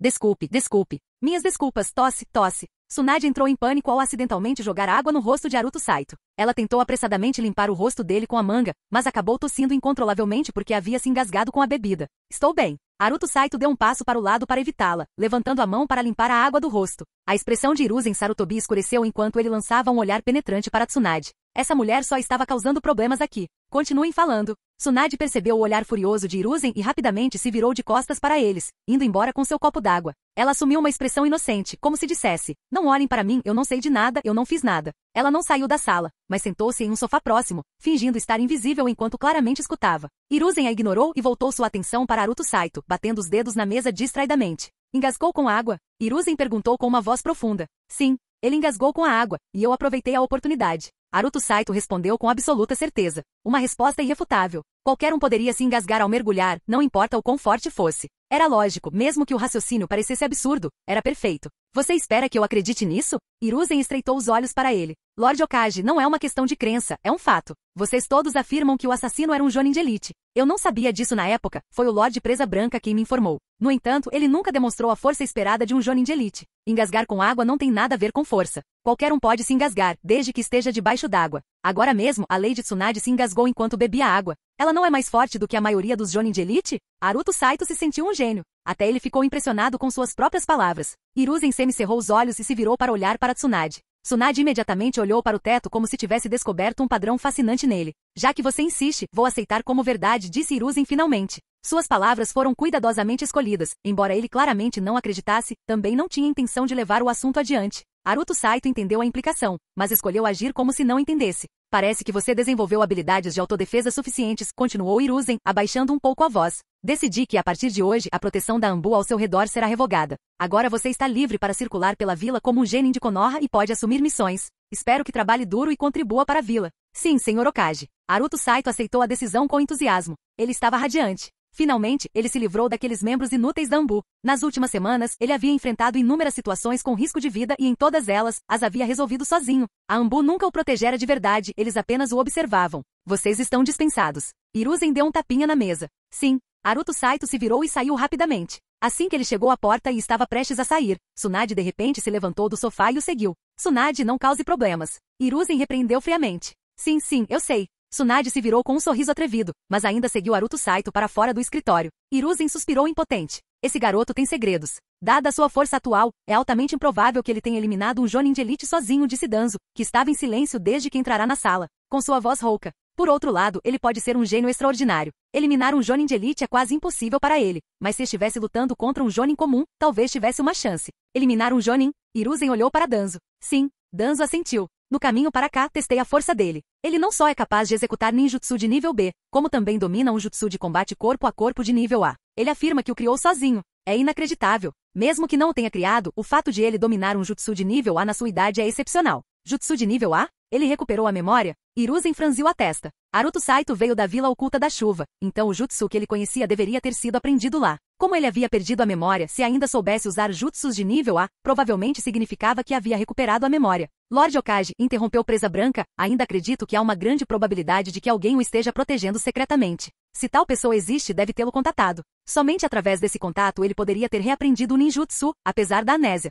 Desculpe. Minhas desculpas, tosse. Tsunade entrou em pânico ao acidentalmente jogar água no rosto de Haruto Saito. Ela tentou apressadamente limpar o rosto dele com a manga, mas acabou tossindo incontrolavelmente porque havia se engasgado com a bebida. Estou bem. Haruto Saito deu um passo para o lado para evitá-la, levantando a mão para limpar a água do rosto. A expressão de Hiruzen Sarutobi escureceu enquanto ele lançava um olhar penetrante para Tsunade. Essa mulher só estava causando problemas aqui. Continuem falando. Tsunade percebeu o olhar furioso de Hiruzen e rapidamente se virou de costas para eles, indo embora com seu copo d'água. Ela assumiu uma expressão inocente, como se dissesse, não olhem para mim, eu não sei de nada, eu não fiz nada. Ela não saiu da sala, mas sentou-se em um sofá próximo, fingindo estar invisível enquanto claramente escutava. Hiruzen a ignorou e voltou sua atenção para Haruto Saito, batendo os dedos na mesa distraidamente. Engasgou com água? Hiruzen perguntou com uma voz profunda. Sim, ele engasgou com a água, e eu aproveitei a oportunidade. Haruto Saito respondeu com absoluta certeza. Uma resposta irrefutável. Qualquer um poderia se engasgar ao mergulhar, não importa o quão forte fosse. Era lógico, mesmo que o raciocínio parecesse absurdo, era perfeito. Você espera que eu acredite nisso? Hiruzen estreitou os olhos para ele. Lord Okage, não é uma questão de crença, é um fato. Vocês todos afirmam que o assassino era um Jonin de Elite. Eu não sabia disso na época, foi o Lord Presa Branca quem me informou. No entanto, ele nunca demonstrou a força esperada de um Jonin de Elite. Engasgar com água não tem nada a ver com força. Qualquer um pode se engasgar, desde que esteja debaixo d'água. Agora mesmo, a Lady Tsunade se engasgou enquanto bebia água. Ela não é mais forte do que a maioria dos Jonin de Elite? Haruto Saito se sentiu um gênio. Até ele ficou impressionado com suas próprias palavras. Hiruzen semicerrou os olhos e se virou para olhar para Tsunade. Tsunade imediatamente olhou para o teto como se tivesse descoberto um padrão fascinante nele. Já que você insiste, vou aceitar como verdade, disse Hiruzen finalmente. Suas palavras foram cuidadosamente escolhidas, embora ele claramente não acreditasse, também não tinha intenção de levar o assunto adiante. Haruto Saito entendeu a implicação, mas escolheu agir como se não entendesse. Parece que você desenvolveu habilidades de autodefesa suficientes, continuou Hiruzen, abaixando um pouco a voz. Decidi que a partir de hoje a proteção da Anbu ao seu redor será revogada. Agora você está livre para circular pela vila como um genin de Konoha e pode assumir missões. Espero que trabalhe duro e contribua para a vila. Sim, Sr. Okage. Haruto Saito aceitou a decisão com entusiasmo. Ele estava radiante. Finalmente, ele se livrou daqueles membros inúteis da Anbu. Nas últimas semanas, ele havia enfrentado inúmeras situações com risco de vida e em todas elas, as havia resolvido sozinho. A Anbu nunca o protegera de verdade, eles apenas o observavam. Vocês estão dispensados. Hiruzen deu um tapinha na mesa. Sim. Haruto Saito se virou e saiu rapidamente. Assim que ele chegou à porta e estava prestes a sair, Tsunade de repente se levantou do sofá e o seguiu. Tsunade, não cause problemas. Hiruzen repreendeu friamente. Sim, eu sei. Tsunade se virou com um sorriso atrevido, mas ainda seguiu Haruto Saito para fora do escritório. Hiruzen suspirou impotente. Esse garoto tem segredos. Dada a sua força atual, é altamente improvável que ele tenha eliminado um Jonin de Elite sozinho, disse Danzo, que estava em silêncio desde que entrará na sala, com sua voz rouca. Por outro lado, ele pode ser um gênio extraordinário. Eliminar um Jonin de Elite é quase impossível para ele, mas se estivesse lutando contra um Jonin comum, talvez tivesse uma chance. Eliminar um Jonin? Hiruzen olhou para Danzo. Sim, Danzo assentiu. No caminho para cá, testei a força dele. Ele não só é capaz de executar ninjutsu de nível B, como também domina um jutsu de combate corpo a corpo de nível A. Ele afirma que o criou sozinho. É inacreditável. Mesmo que não o tenha criado, o fato de ele dominar um jutsu de nível A na sua idade é excepcional. Jutsu de nível A? Ele recuperou a memória? Hiruzen franziu a testa. Haruto Saito veio da Vila Oculta da Chuva, então o jutsu que ele conhecia deveria ter sido aprendido lá. Como ele havia perdido a memória, se ainda soubesse usar jutsus de nível A, provavelmente significava que havia recuperado a memória. Lord Okage, interrompeu Presa Branca, ainda acredito que há uma grande probabilidade de que alguém o esteja protegendo secretamente. Se tal pessoa existe, deve tê-lo contatado. Somente através desse contato ele poderia ter reaprendido o ninjutsu, apesar da amnésia.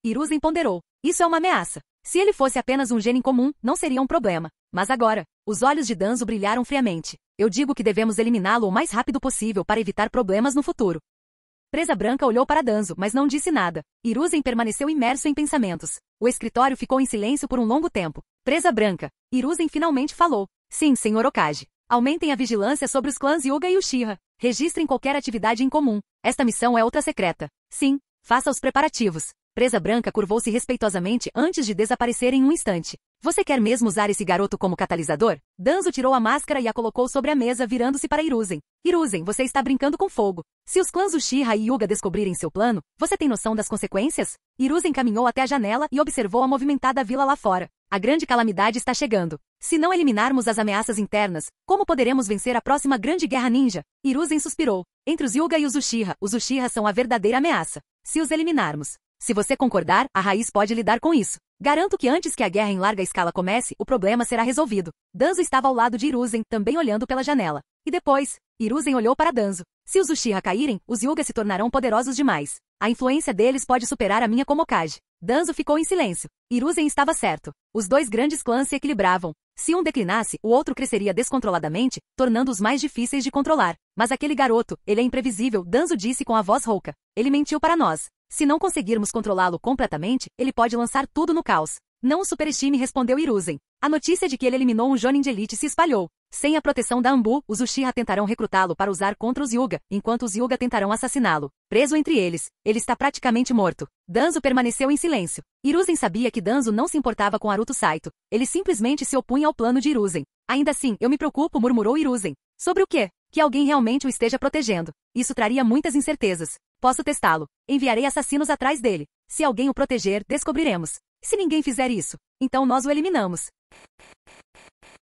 Hiruzen ponderou. Isso é uma ameaça. Se ele fosse apenas um genin comum, não seria um problema. Mas agora, os olhos de Danzo brilharam friamente. Eu digo que devemos eliminá-lo o mais rápido possível para evitar problemas no futuro. Presa Branca olhou para Danzo, mas não disse nada. Hiruzen permaneceu imerso em pensamentos. O escritório ficou em silêncio por um longo tempo. Presa Branca. Hiruzen finalmente falou. Sim, Sr. Okage. Aumentem a vigilância sobre os clãs Hyuga e Uchiha. Registrem qualquer atividade em comum. Esta missão é ultra secreta. Sim, faça os preparativos. Presa Branca curvou-se respeitosamente antes de desaparecer em um instante. Você quer mesmo usar esse garoto como catalisador? Danzo tirou a máscara e a colocou sobre a mesa, virando-se para Hiruzen. Hiruzen, você está brincando com fogo. Se os clãs Uchiha e Hyuga descobrirem seu plano, você tem noção das consequências? Hiruzen caminhou até a janela e observou a movimentada vila lá fora. A grande calamidade está chegando. Se não eliminarmos as ameaças internas, como poderemos vencer a próxima grande guerra ninja? Hiruzen suspirou. Entre os Hyuga e os Uchiha são a verdadeira ameaça. Se os eliminarmos. Se você concordar, a raiz pode lidar com isso. Garanto que antes que a guerra em larga escala comece, o problema será resolvido. Danzo estava ao lado de Hiruzen, também olhando pela janela. E depois, Hiruzen olhou para Danzo. Se os Uchiha caírem, os Hyuga se tornarão poderosos demais. A influência deles pode superar a minha como Okage. Danzo ficou em silêncio. Hiruzen estava certo. Os dois grandes clãs se equilibravam. Se um declinasse, o outro cresceria descontroladamente, tornando-os mais difíceis de controlar. Mas aquele garoto, ele é imprevisível, Danzo disse com a voz rouca. Ele mentiu para nós. Se não conseguirmos controlá-lo completamente, ele pode lançar tudo no caos. Não o superestime, respondeu Hiruzen. A notícia de que ele eliminou um Jonin de elite se espalhou. Sem a proteção da Anbu, os Uchiha tentarão recrutá-lo para usar contra os Hyuga, enquanto os Hyuga tentarão assassiná-lo. Preso entre eles, ele está praticamente morto. Danzo permaneceu em silêncio. Hiruzen sabia que Danzo não se importava com Haruto Saito. Ele simplesmente se opunha ao plano de Hiruzen. Ainda assim, eu me preocupo, murmurou Hiruzen. Sobre o quê? Que alguém realmente o esteja protegendo. Isso traria muitas incertezas. Posso testá-lo. Enviarei assassinos atrás dele. Se alguém o proteger, descobriremos. Se ninguém fizer isso, então nós o eliminamos.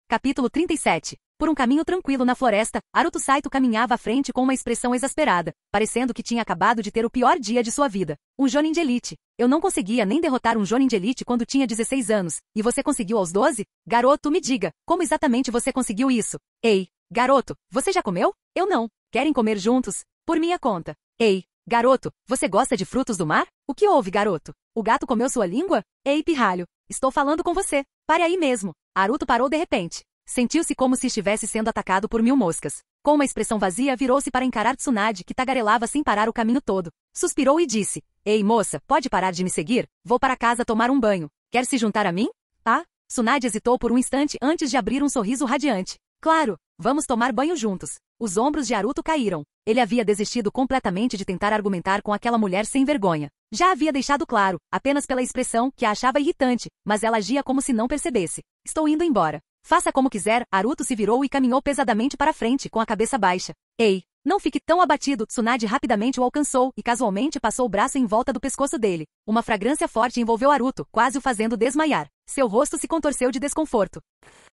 Capítulo 37. Por um caminho tranquilo na floresta, Haruto Saito caminhava à frente com uma expressão exasperada, parecendo que tinha acabado de ter o pior dia de sua vida. Um Jonin de elite. Eu não conseguia nem derrotar um Jonin de elite quando tinha 16 anos, e você conseguiu aos 12? Garoto, me diga, como exatamente você conseguiu isso? Ei, garoto, você já comeu? Eu não. Querem comer juntos? Por minha conta. Ei, garoto, você gosta de frutos do mar? O que houve, garoto? O gato comeu sua língua? Ei, pirralho, estou falando com você. Pare aí mesmo. Haruto parou de repente. Sentiu-se como se estivesse sendo atacado por 1000 moscas. Com uma expressão vazia, virou-se para encarar Tsunade, que tagarelava sem parar o caminho todo. Suspirou e disse, Ei, moça, pode parar de me seguir? Vou para casa tomar um banho. Quer se juntar a mim? Ah? Tsunade hesitou por um instante antes de abrir um sorriso radiante. Claro, vamos tomar banho juntos. Os ombros de Haruto caíram. Ele havia desistido completamente de tentar argumentar com aquela mulher sem vergonha. Já havia deixado claro, apenas pela expressão, que a achava irritante, mas ela agia como se não percebesse. Estou indo embora. Faça como quiser, Haruto se virou e caminhou pesadamente para frente, com a cabeça baixa. Ei, não fique tão abatido, Tsunade rapidamente o alcançou e casualmente passou o braço em volta do pescoço dele. Uma fragrância forte envolveu Haruto, quase o fazendo desmaiar. Seu rosto se contorceu de desconforto.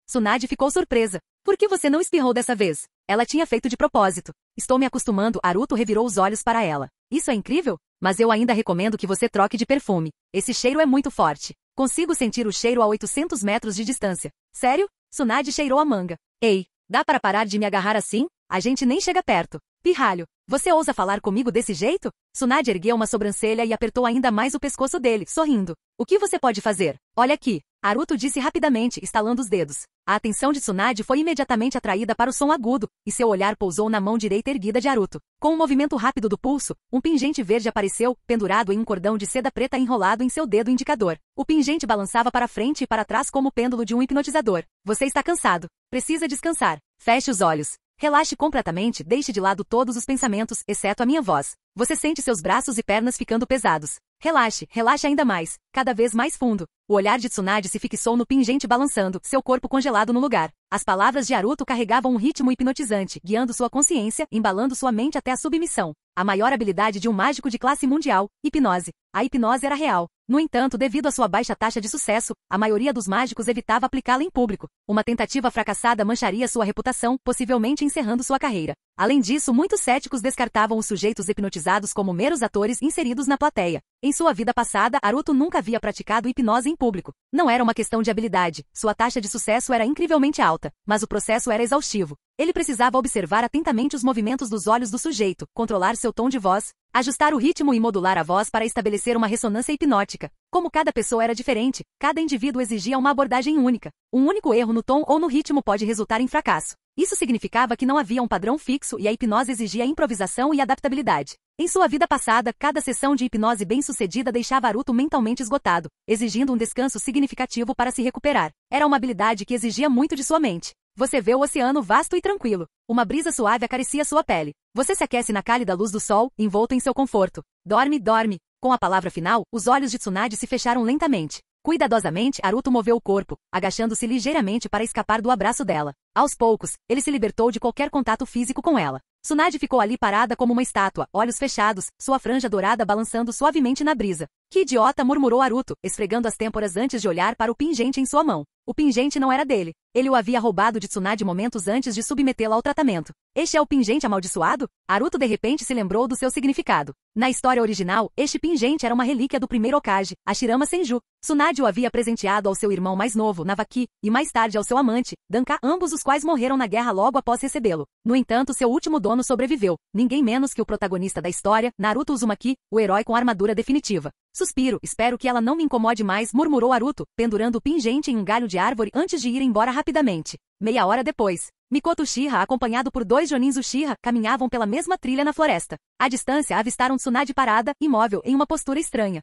Tsunade ficou surpresa. Por que você não espirrou dessa vez? Ela tinha feito de propósito. Estou me acostumando, Haruto revirou os olhos para ela. Isso é incrível? Mas eu ainda recomendo que você troque de perfume. Esse cheiro é muito forte. Consigo sentir o cheiro a 800 metros de distância. Sério? Tsunade cheirou a manga. Ei, dá para parar de me agarrar assim? A gente nem chega perto. Pirralho, você ousa falar comigo desse jeito? Tsunade ergueu uma sobrancelha e apertou ainda mais o pescoço dele, sorrindo. O que você pode fazer? Olha aqui. Haruto disse rapidamente, estalando os dedos. A atenção de Tsunade foi imediatamente atraída para o som agudo, e seu olhar pousou na mão direita erguida de Haruto. Com um movimento rápido do pulso, um pingente verde apareceu, pendurado em um cordão de seda preta enrolado em seu dedo indicador. O pingente balançava para frente e para trás como o pêndulo de um hipnotizador. Você está cansado. Precisa descansar. Feche os olhos. Relaxe completamente, deixe de lado todos os pensamentos, exceto a minha voz. Você sente seus braços e pernas ficando pesados. Relaxe, relaxe ainda mais, cada vez mais fundo. O olhar de Tsunade se fixou no pingente balançando, seu corpo congelado no lugar. As palavras de Haruto carregavam um ritmo hipnotizante, guiando sua consciência, embalando sua mente até a submissão. A maior habilidade de um mágico de classe mundial, hipnose. A hipnose era real. No entanto, devido à sua baixa taxa de sucesso, a maioria dos mágicos evitava aplicá-la em público. Uma tentativa fracassada mancharia sua reputação, possivelmente encerrando sua carreira. Além disso, muitos céticos descartavam os sujeitos hipnotizados como meros atores inseridos na plateia. Em sua vida passada, Haruto nunca havia praticado hipnose em público. Não era uma questão de habilidade, sua taxa de sucesso era incrivelmente alta, mas o processo era exaustivo. Ele precisava observar atentamente os movimentos dos olhos do sujeito, controlar seu tom de voz, ajustar o ritmo e modular a voz para estabelecer uma ressonância hipnótica. Como cada pessoa era diferente, cada indivíduo exigia uma abordagem única. Um único erro no tom ou no ritmo pode resultar em fracasso. Isso significava que não havia um padrão fixo e a hipnose exigia improvisação e adaptabilidade. Em sua vida passada, cada sessão de hipnose bem-sucedida deixava Haruto mentalmente esgotado, exigindo um descanso significativo para se recuperar. Era uma habilidade que exigia muito de sua mente. Você vê o oceano vasto e tranquilo. Uma brisa suave acaricia sua pele. Você se aquece na cálida luz do sol, envolto em seu conforto. Dorme, dorme. Com a palavra final, os olhos de Tsunade se fecharam lentamente. Cuidadosamente, Haruto moveu o corpo, agachando-se ligeiramente para escapar do abraço dela. Aos poucos, ele se libertou de qualquer contato físico com ela. Tsunade ficou ali parada como uma estátua, olhos fechados, sua franja dourada balançando suavemente na brisa. Que idiota, murmurou Haruto, esfregando as têmporas antes de olhar para o pingente em sua mão. O pingente não era dele. Ele o havia roubado de Tsunade momentos antes de submetê-la ao tratamento. Este é o pingente amaldiçoado? Haruto de repente se lembrou do seu significado. Na história original, este pingente era uma relíquia do primeiro Hokage, Hashirama Senju. Tsunade o havia presenteado ao seu irmão mais novo, Navaki, e mais tarde ao seu amante, Danka, ambos os quais morreram na guerra logo após recebê-lo. No entanto, seu último dono sobreviveu, ninguém menos que o protagonista da história, Naruto Uzumaki, o herói com armadura definitiva. Suspiro, espero que ela não me incomode mais, murmurou Haruto, pendurando o pingente em um galho de árvore antes de ir embora rapidamente. Meia hora depois, Mikoto Uchiha, acompanhado por 2 Jonins Uchiha, caminhavam pela mesma trilha na floresta. À distância, avistaram Tsunade parada, imóvel, em uma postura estranha.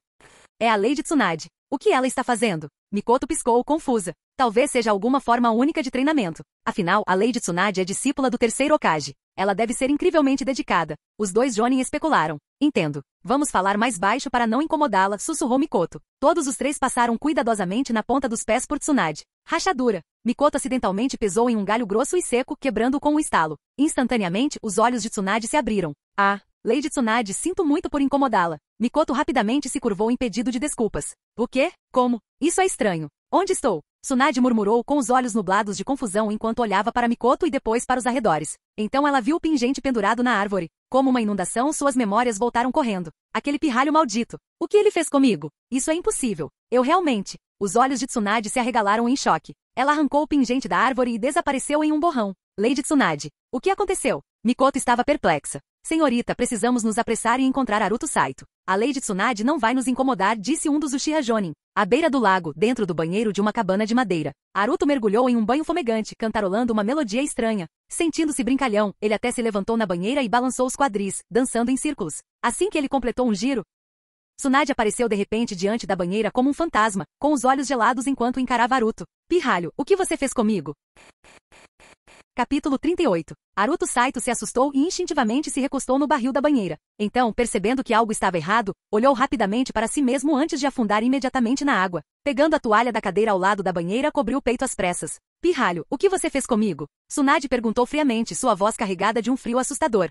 É a Lady Tsunade. O que ela está fazendo? Mikoto piscou, confusa. Talvez seja alguma forma única de treinamento. Afinal, a Lady Tsunade é discípula do terceiro Hokage. Ela deve ser incrivelmente dedicada. Os 2 Jonin especularam. Entendo. Vamos falar mais baixo para não incomodá-la, sussurrou Mikoto. Todos os 3 passaram cuidadosamente na ponta dos pés por Tsunade. Rachadura. Mikoto acidentalmente pesou em um galho grosso e seco, quebrando-o com um estalo. Instantaneamente, os olhos de Tsunade se abriram. Ah, Lady Tsunade, sinto muito por incomodá-la. Mikoto rapidamente se curvou em pedido de desculpas. O quê? Como? Isso é estranho. Onde estou? Tsunade murmurou com os olhos nublados de confusão enquanto olhava para Mikoto e depois para os arredores. Então ela viu o pingente pendurado na árvore. Como uma inundação, suas memórias voltaram correndo. Aquele pirralho maldito. O que ele fez comigo? Isso é impossível. Eu realmente... Os olhos de Tsunade se arregalaram em choque. Ela arrancou o pingente da árvore e desapareceu em um borrão. Lady Tsunade. O que aconteceu? Mikoto estava perplexa. Senhorita, precisamos nos apressar e encontrar Haruto Saito. A Lady Tsunade não vai nos incomodar, disse um dos Uchiha Jonin. À beira do lago, dentro do banheiro de uma cabana de madeira. Haruto mergulhou em um banho fumegante, cantarolando uma melodia estranha. Sentindo-se brincalhão, ele até se levantou na banheira e balançou os quadris, dançando em círculos. Assim que ele completou um giro, Tsunade apareceu de repente diante da banheira como um fantasma, com os olhos gelados enquanto encarava Haruto. Pirralho, o que você fez comigo? Capítulo 38. Haruto Saito se assustou e instintivamente se recostou no barril da banheira. Então, percebendo que algo estava errado, olhou rapidamente para si mesmo antes de afundar imediatamente na água. Pegando a toalha da cadeira ao lado da banheira, cobriu o peito às pressas. Pirralho, o que você fez comigo? Tsunade perguntou friamente, sua voz carregada de um frio assustador.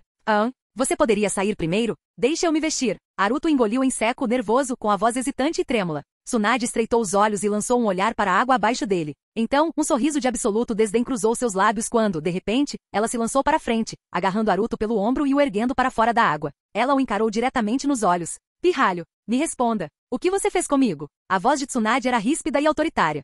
Você poderia sair primeiro? Deixe eu me vestir. Haruto engoliu em seco, nervoso, com a voz hesitante e trêmula. Tsunade estreitou os olhos e lançou um olhar para a água abaixo dele. Então, um sorriso de absoluto desdém cruzou seus lábios quando, de repente, ela se lançou para frente, agarrando Haruto pelo ombro e o erguendo para fora da água. Ela o encarou diretamente nos olhos. Pirralho, me responda. O que você fez comigo? A voz de Tsunade era ríspida e autoritária.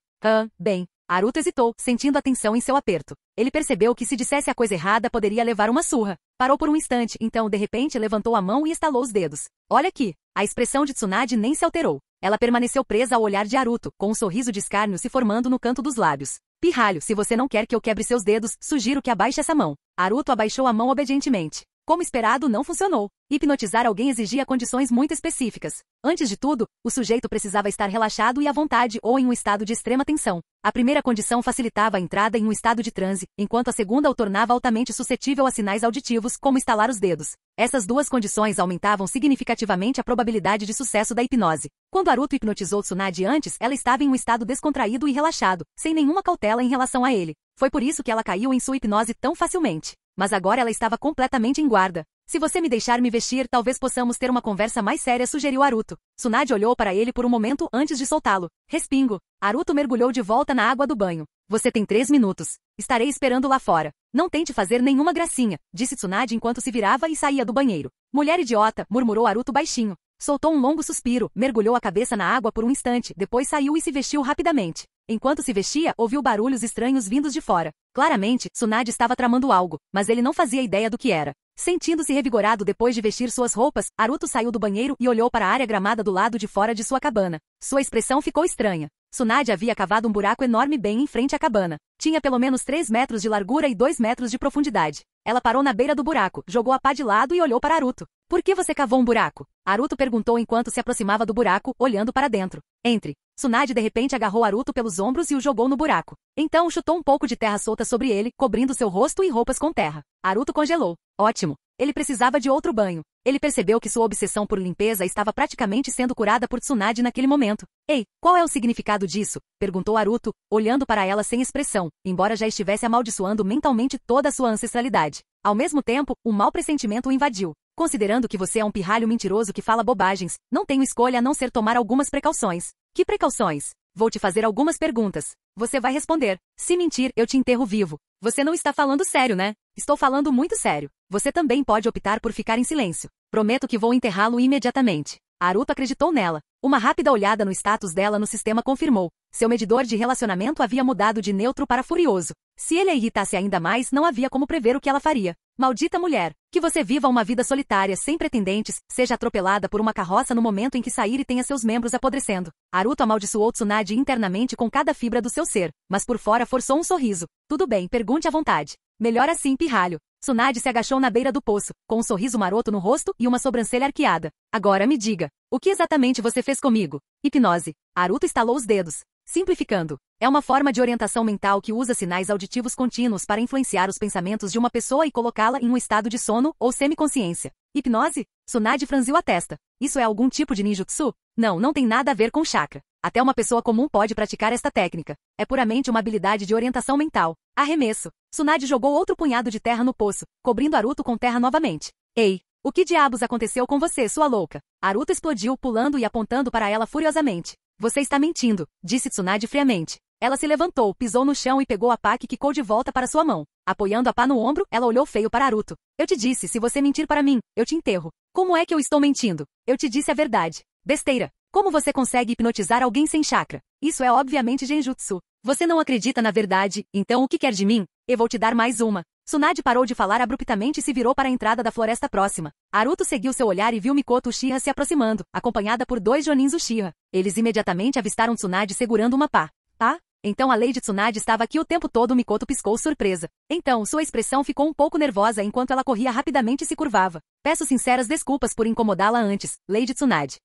Bem. Haruto hesitou, sentindo a tensão em seu aperto. Ele percebeu que se dissesse a coisa errada poderia levar uma surra. Parou por um instante, então de repente levantou a mão e estalou os dedos. Olha aqui. A expressão de Tsunade nem se alterou. Ela permaneceu presa ao olhar de Haruto, com um sorriso de escárnio se formando no canto dos lábios. Pirralho, se você não quer que eu quebre seus dedos, sugiro que abaixe essa mão. Haruto abaixou a mão obedientemente. Como esperado, não funcionou. Hipnotizar alguém exigia condições muito específicas. Antes de tudo, o sujeito precisava estar relaxado e à vontade ou em um estado de extrema tensão. A primeira condição facilitava a entrada em um estado de transe, enquanto a segunda o tornava altamente suscetível a sinais auditivos, como estalar os dedos. Essas duas condições aumentavam significativamente a probabilidade de sucesso da hipnose. Quando Haruto hipnotizou Tsunade antes, ela estava em um estado descontraído e relaxado, sem nenhuma cautela em relação a ele. Foi por isso que ela caiu em sua hipnose tão facilmente. Mas agora ela estava completamente em guarda. Se você me deixar me vestir, talvez possamos ter uma conversa mais séria, sugeriu Haruto. Tsunade olhou para ele por um momento antes de soltá-lo. Respingo. Haruto mergulhou de volta na água do banho. Você tem 3 minutos. Estarei esperando lá fora. Não tente fazer nenhuma gracinha, disse Tsunade enquanto se virava e saía do banheiro. Mulher idiota, murmurou Haruto baixinho. Soltou um longo suspiro, mergulhou a cabeça na água por um instante, depois saiu e se vestiu rapidamente. Enquanto se vestia, ouviu barulhos estranhos vindos de fora. Claramente, Tsunade estava tramando algo, mas ele não fazia ideia do que era. Sentindo-se revigorado depois de vestir suas roupas, Haruto saiu do banheiro e olhou para a área gramada do lado de fora de sua cabana. Sua expressão ficou estranha. Tsunade havia cavado um buraco enorme bem em frente à cabana. Tinha pelo menos 3 metros de largura e 2 metros de profundidade. Ela parou na beira do buraco, jogou a pá de lado e olhou para Haruto. Por que você cavou um buraco? Haruto perguntou enquanto se aproximava do buraco, olhando para dentro. Entre. Tsunade de repente agarrou Haruto pelos ombros e o jogou no buraco. Então chutou um pouco de terra solta sobre ele, cobrindo seu rosto e roupas com terra. Haruto congelou. Ótimo. Ele precisava de outro banho. Ele percebeu que sua obsessão por limpeza estava praticamente sendo curada por Tsunade naquele momento. Ei, qual é o significado disso? Perguntou Haruto, olhando para ela sem expressão, embora já estivesse amaldiçoando mentalmente toda a sua ancestralidade. Ao mesmo tempo, um mau pressentimento o invadiu. Considerando que você é um pirralho mentiroso que fala bobagens, não tenho escolha a não ser tomar algumas precauções. Que precauções? Vou te fazer algumas perguntas. Você vai responder. Se mentir, eu te enterro vivo. Você não está falando sério, né? Estou falando muito sério. Você também pode optar por ficar em silêncio. Prometo que vou enterrá-lo imediatamente. Haruto acreditou nela. Uma rápida olhada no status dela no sistema confirmou. Seu medidor de relacionamento havia mudado de neutro para furioso. Se ele a irritasse ainda mais, não havia como prever o que ela faria. Maldita mulher! Que você viva uma vida solitária, sem pretendentes, seja atropelada por uma carroça no momento em que sair e tenha seus membros apodrecendo. Haruto amaldiçoou Tsunade internamente com cada fibra do seu ser, mas por fora forçou um sorriso. Tudo bem, pergunte à vontade. Melhor assim, pirralho. Tsunade se agachou na beira do poço, com um sorriso maroto no rosto e uma sobrancelha arqueada. Agora me diga, o que exatamente você fez comigo? Hipnose. Haruto estalou os dedos. Simplificando, é uma forma de orientação mental que usa sinais auditivos contínuos para influenciar os pensamentos de uma pessoa e colocá-la em um estado de sono ou semiconsciência. Hipnose? Tsunade franziu a testa. Isso é algum tipo de ninjutsu? Não, não tem nada a ver com chakra. Até uma pessoa comum pode praticar esta técnica. É puramente uma habilidade de orientação mental. Arremesso. Tsunade jogou outro punhado de terra no poço, cobrindo Haruto com terra novamente. Ei, o que diabos aconteceu com você, sua louca? Haruto explodiu, pulando e apontando para ela furiosamente. Você está mentindo, disse Tsunade friamente. Ela se levantou, pisou no chão e pegou a pá que quicou de volta para sua mão. Apoiando a pá no ombro, ela olhou feio para Haruto. Eu te disse, se você mentir para mim, eu te enterro. Como é que eu estou mentindo? Eu te disse a verdade. Besteira. Como você consegue hipnotizar alguém sem chakra? Isso é obviamente genjutsu. Você não acredita na verdade, então o que quer de mim? Eu vou te dar mais uma. Tsunade parou de falar abruptamente e se virou para a entrada da floresta próxima. Haruto seguiu seu olhar e viu Mikoto Uchiha se aproximando, acompanhada por 2 Jonins Uchiha. Eles imediatamente avistaram Tsunade segurando uma pá. Pá? Então a Lady Tsunade estava aqui o tempo todo. Mikoto piscou surpresa. Então, sua expressão ficou um pouco nervosa enquanto ela corria rapidamente e se curvava. Peço sinceras desculpas por incomodá-la antes, Lady Tsunade.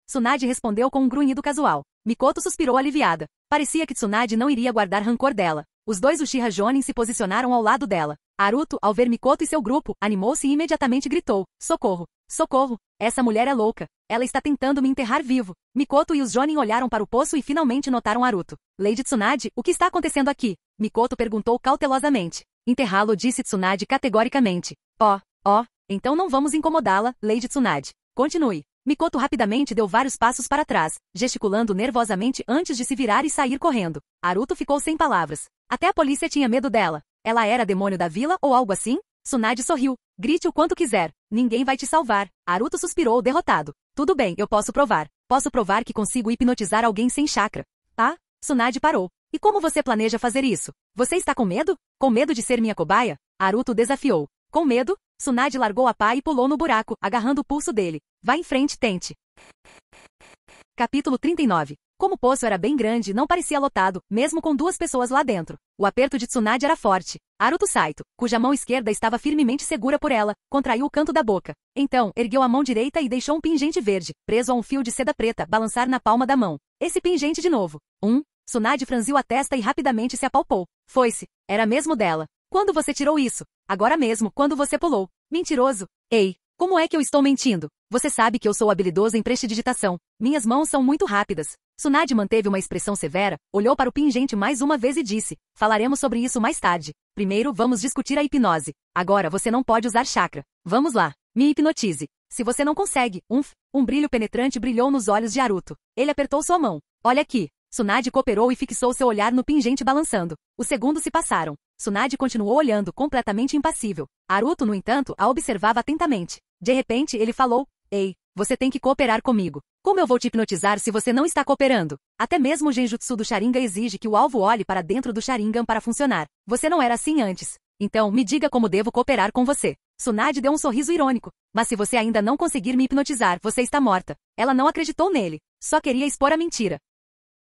Tsunade respondeu com um grunhido casual. Mikoto suspirou aliviada. Parecia que Tsunade não iria guardar rancor dela. Os 2 Uchiha Jonin se posicionaram ao lado dela. Haruto, ao ver Mikoto e seu grupo, animou-se e imediatamente gritou. Socorro! Socorro! Essa mulher é louca. Ela está tentando me enterrar vivo. Mikoto e os Jonin olharam para o poço e finalmente notaram Haruto. Lady Tsunade, o que está acontecendo aqui? Mikoto perguntou cautelosamente. Enterrá-lo, disse Tsunade categoricamente. Então não vamos incomodá-la, Lady Tsunade. Continue. Mikoto rapidamente deu vários passos para trás, gesticulando nervosamente antes de se virar e sair correndo. Haruto ficou sem palavras. Até a polícia tinha medo dela. Ela era demônio da vila ou algo assim? Tsunade sorriu. Grite o quanto quiser. Ninguém vai te salvar. Haruto suspirou derrotado. Tudo bem, eu posso provar. Posso provar que consigo hipnotizar alguém sem chakra. Tá? Tsunade parou. E como você planeja fazer isso? Você está com medo? Com medo de ser minha cobaia? Haruto desafiou. Com medo? Tsunade largou a pá e pulou no buraco, agarrando o pulso dele. Vá em frente, tente. Capítulo 39. Como o poço era bem grande, não parecia lotado, mesmo com 2 pessoas lá dentro. O aperto de Tsunade era forte. Haruto Saito, cuja mão esquerda estava firmemente segura por ela, contraiu o canto da boca. Então, ergueu a mão direita e deixou um pingente verde, preso a um fio de seda preta, balançar na palma da mão. Esse pingente de novo. Tsunade franziu a testa e rapidamente se apalpou. Foi-se. Era mesmo dela. Quando você tirou isso? Agora mesmo, quando você pulou. Mentiroso. Ei, como é que eu estou mentindo? Você sabe que eu sou habilidoso em prestidigitação. Minhas mãos são muito rápidas. Tsunade manteve uma expressão severa, olhou para o pingente mais uma vez e disse, falaremos sobre isso mais tarde. Primeiro vamos discutir a hipnose. Agora você não pode usar chakra. Vamos lá. Me hipnotize. Se você não consegue, um brilho penetrante brilhou nos olhos de Haruto. Ele apertou sua mão. Olha aqui. Tsunade cooperou e fixou seu olhar no pingente balançando. Os segundos se passaram. Tsunade continuou olhando, completamente impassível. Haruto, no entanto, a observava atentamente. De repente, ele falou, ei, Você tem que cooperar comigo. Como eu vou te hipnotizar se você não está cooperando? Até mesmo o genjutsu do Sharingan exige que o alvo olhe para dentro do Sharingan para funcionar. Você não era assim antes. Então, me diga como devo cooperar com você. Tsunade deu um sorriso irônico. Mas se você ainda não conseguir me hipnotizar, você está morta. Ela não acreditou nele. Só queria expor a mentira.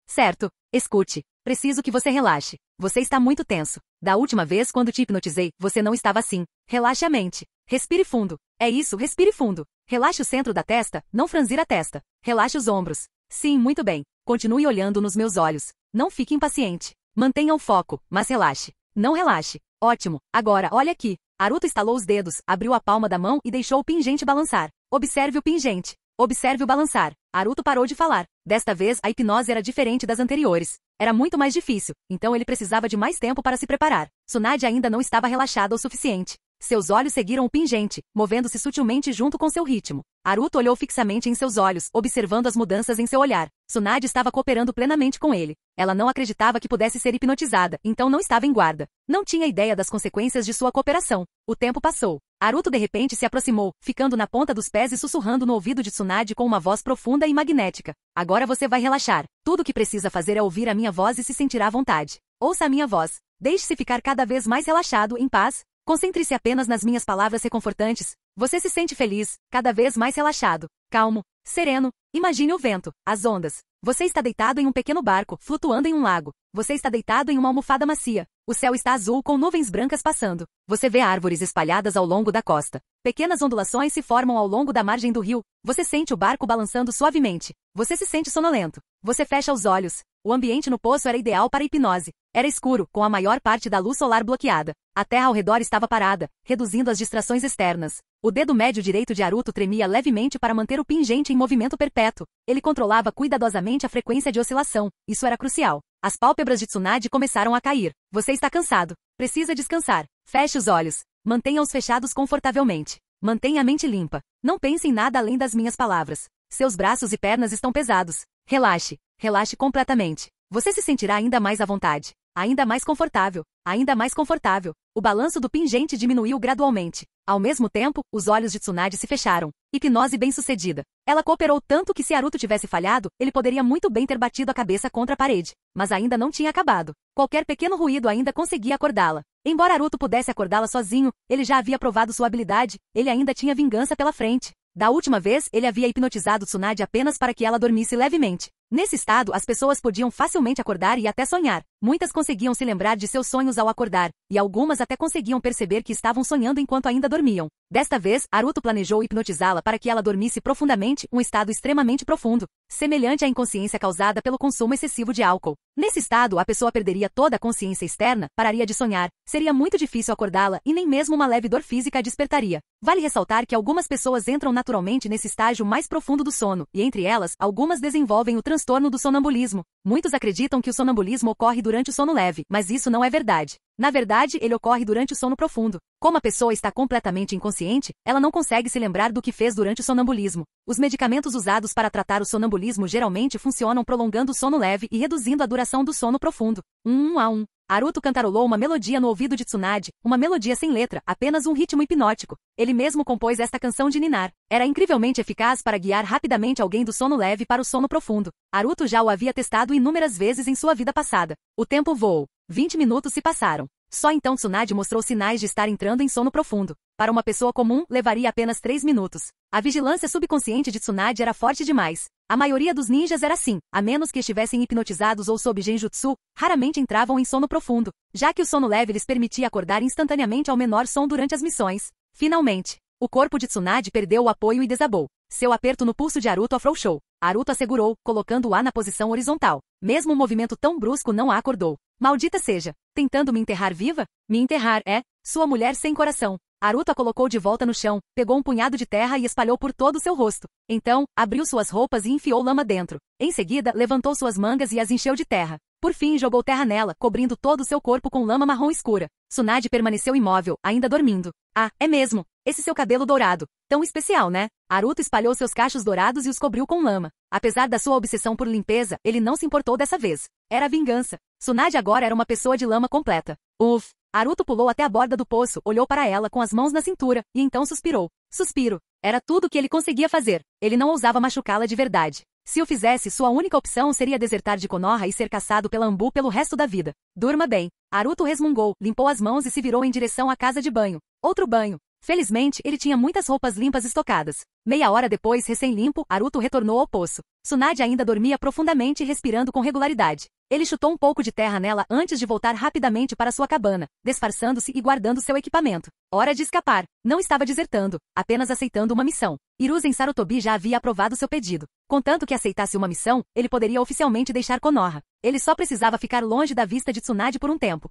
Certo. Escute. Preciso que você relaxe. Você está muito tenso. Da última vez quando te hipnotizei, você não estava assim. Relaxe a mente. Respire fundo. É isso, respire fundo. Relaxe o centro da testa, não franzir a testa. Relaxe os ombros. Sim, muito bem. Continue olhando nos meus olhos. Não fique impaciente. Mantenha o foco, mas relaxe. Não relaxe. Ótimo. Agora, olha aqui. Haruto estalou os dedos, abriu a palma da mão e deixou o pingente balançar. Observe o pingente. Observe o balançar. Haruto parou de falar. Desta vez, a hipnose era diferente das anteriores. Era muito mais difícil, então ele precisava de mais tempo para se preparar. Tsunade ainda não estava relaxada o suficiente. Seus olhos seguiram o pingente, movendo-se sutilmente junto com seu ritmo. Haruto olhou fixamente em seus olhos, observando as mudanças em seu olhar. Tsunade estava cooperando plenamente com ele. Ela não acreditava que pudesse ser hipnotizada, então não estava em guarda. Não tinha ideia das consequências de sua cooperação. O tempo passou. Haruto de repente se aproximou, ficando na ponta dos pés e sussurrando no ouvido de Tsunade com uma voz profunda e magnética. Agora você vai relaxar. Tudo o que precisa fazer é ouvir a minha voz e se sentirá à vontade. Ouça a minha voz. Deixe-se ficar cada vez mais relaxado, em paz. Concentre-se apenas nas minhas palavras reconfortantes. Você se sente feliz, cada vez mais relaxado, calmo, sereno. Imagine o vento, as ondas. Você está deitado em um pequeno barco, flutuando em um lago. Você está deitado em uma almofada macia. O céu está azul com nuvens brancas passando. Você vê árvores espalhadas ao longo da costa. Pequenas ondulações se formam ao longo da margem do rio. Você sente o barco balançando suavemente. Você se sente sonolento. Você fecha os olhos. O ambiente no poço era ideal para a hipnose. Era escuro, com a maior parte da luz solar bloqueada. A terra ao redor estava parada, reduzindo as distrações externas. O dedo médio direito de Haruto tremia levemente para manter o pingente em movimento perpétuo. Ele controlava cuidadosamente a frequência de oscilação. Isso era crucial. As pálpebras de Tsunade começaram a cair. Você está cansado. Precisa descansar. Feche os olhos. Mantenha-os fechados confortavelmente. Mantenha a mente limpa. Não pense em nada além das minhas palavras. Seus braços e pernas estão pesados. Relaxe. Relaxe completamente. Você se sentirá ainda mais à vontade. Ainda mais confortável. Ainda mais confortável. O balanço do pingente diminuiu gradualmente. Ao mesmo tempo, os olhos de Tsunade se fecharam. Hipnose bem-sucedida. Ela cooperou tanto que se Haruto tivesse falhado, ele poderia muito bem ter batido a cabeça contra a parede. Mas ainda não tinha acabado. Qualquer pequeno ruído ainda conseguia acordá-la. Embora Haruto pudesse acordá-la sozinho, ele já havia provado sua habilidade, ele ainda tinha vingança pela frente. Da última vez, ele havia hipnotizado Tsunade apenas para que ela dormisse levemente. Nesse estado, as pessoas podiam facilmente acordar e até sonhar. Muitas conseguiam se lembrar de seus sonhos ao acordar, e algumas até conseguiam perceber que estavam sonhando enquanto ainda dormiam. Desta vez, Haruto planejou hipnotizá-la para que ela dormisse profundamente, um estado extremamente profundo, semelhante à inconsciência causada pelo consumo excessivo de álcool. Nesse estado, a pessoa perderia toda a consciência externa, pararia de sonhar, seria muito difícil acordá-la e nem mesmo uma leve dor física a despertaria. Vale ressaltar que algumas pessoas entram naturalmente nesse estágio mais profundo do sono, e entre elas, algumas desenvolvem o transtorno do sonambulismo. Muitos acreditam que o sonambulismo ocorre durante o sono leve, mas isso não é verdade. Na verdade, ele ocorre durante o sono profundo. Como a pessoa está completamente inconsciente, ela não consegue se lembrar do que fez durante o sonambulismo. Os medicamentos usados para tratar o sonambulismo geralmente funcionam prolongando o sono leve e reduzindo a duração do sono profundo. 1 a 1. Haruto cantarolou uma melodia no ouvido de Tsunade, uma melodia sem letra, apenas um ritmo hipnótico. Ele mesmo compôs esta canção de ninar. Era incrivelmente eficaz para guiar rapidamente alguém do sono leve para o sono profundo. Haruto já o havia testado inúmeras vezes em sua vida passada. O tempo voou. 20 minutos se passaram. Só então Tsunade mostrou sinais de estar entrando em sono profundo. Para uma pessoa comum, levaria apenas 3 minutos. A vigilância subconsciente de Tsunade era forte demais. A maioria dos ninjas era assim, a menos que estivessem hipnotizados ou sob genjutsu, raramente entravam em sono profundo, já que o sono leve lhes permitia acordar instantaneamente ao menor som durante as missões. Finalmente, o corpo de Tsunade perdeu o apoio e desabou. Seu aperto no pulso de Haruto afrouxou. Haruto a segurou, colocando-a na posição horizontal. Mesmo um movimento tão brusco não a acordou. Maldita seja! Tentando me enterrar viva? Me enterrar, é? Sua mulher sem coração. Haruto a colocou de volta no chão, pegou um punhado de terra e espalhou por todo o seu rosto. Então, abriu suas roupas e enfiou lama dentro. Em seguida, levantou suas mangas e as encheu de terra. Por fim, jogou terra nela, cobrindo todo o seu corpo com lama marrom escura. Tsunade permaneceu imóvel, ainda dormindo. Ah, é mesmo. Esse seu cabelo dourado. Tão especial, né? Haruto espalhou seus cachos dourados e os cobriu com lama. Apesar da sua obsessão por limpeza, ele não se importou dessa vez. Era vingança. Tsunade agora era uma pessoa de lama completa. Uff! Aruto pulou até a borda do poço, olhou para ela com as mãos na cintura, e então suspirou. Suspiro. Era tudo o que ele conseguia fazer. Ele não ousava machucá-la de verdade. Se o fizesse, sua única opção seria desertar de Konoha e ser caçado pela Anbu pelo resto da vida. Durma bem. Aruto resmungou, limpou as mãos e se virou em direção à casa de banho. Outro banho. Felizmente, ele tinha muitas roupas limpas estocadas. Meia hora depois, recém-limpo, Aruto retornou ao poço. Tsunade ainda dormia profundamente e respirando com regularidade. Ele chutou um pouco de terra nela antes de voltar rapidamente para sua cabana, disfarçando-se e guardando seu equipamento. Hora de escapar. Não estava desertando, apenas aceitando uma missão. Hiruzen Sarutobi já havia aprovado seu pedido. Contanto que aceitasse uma missão, ele poderia oficialmente deixar Konoha. Ele só precisava ficar longe da vista de Tsunade por um tempo.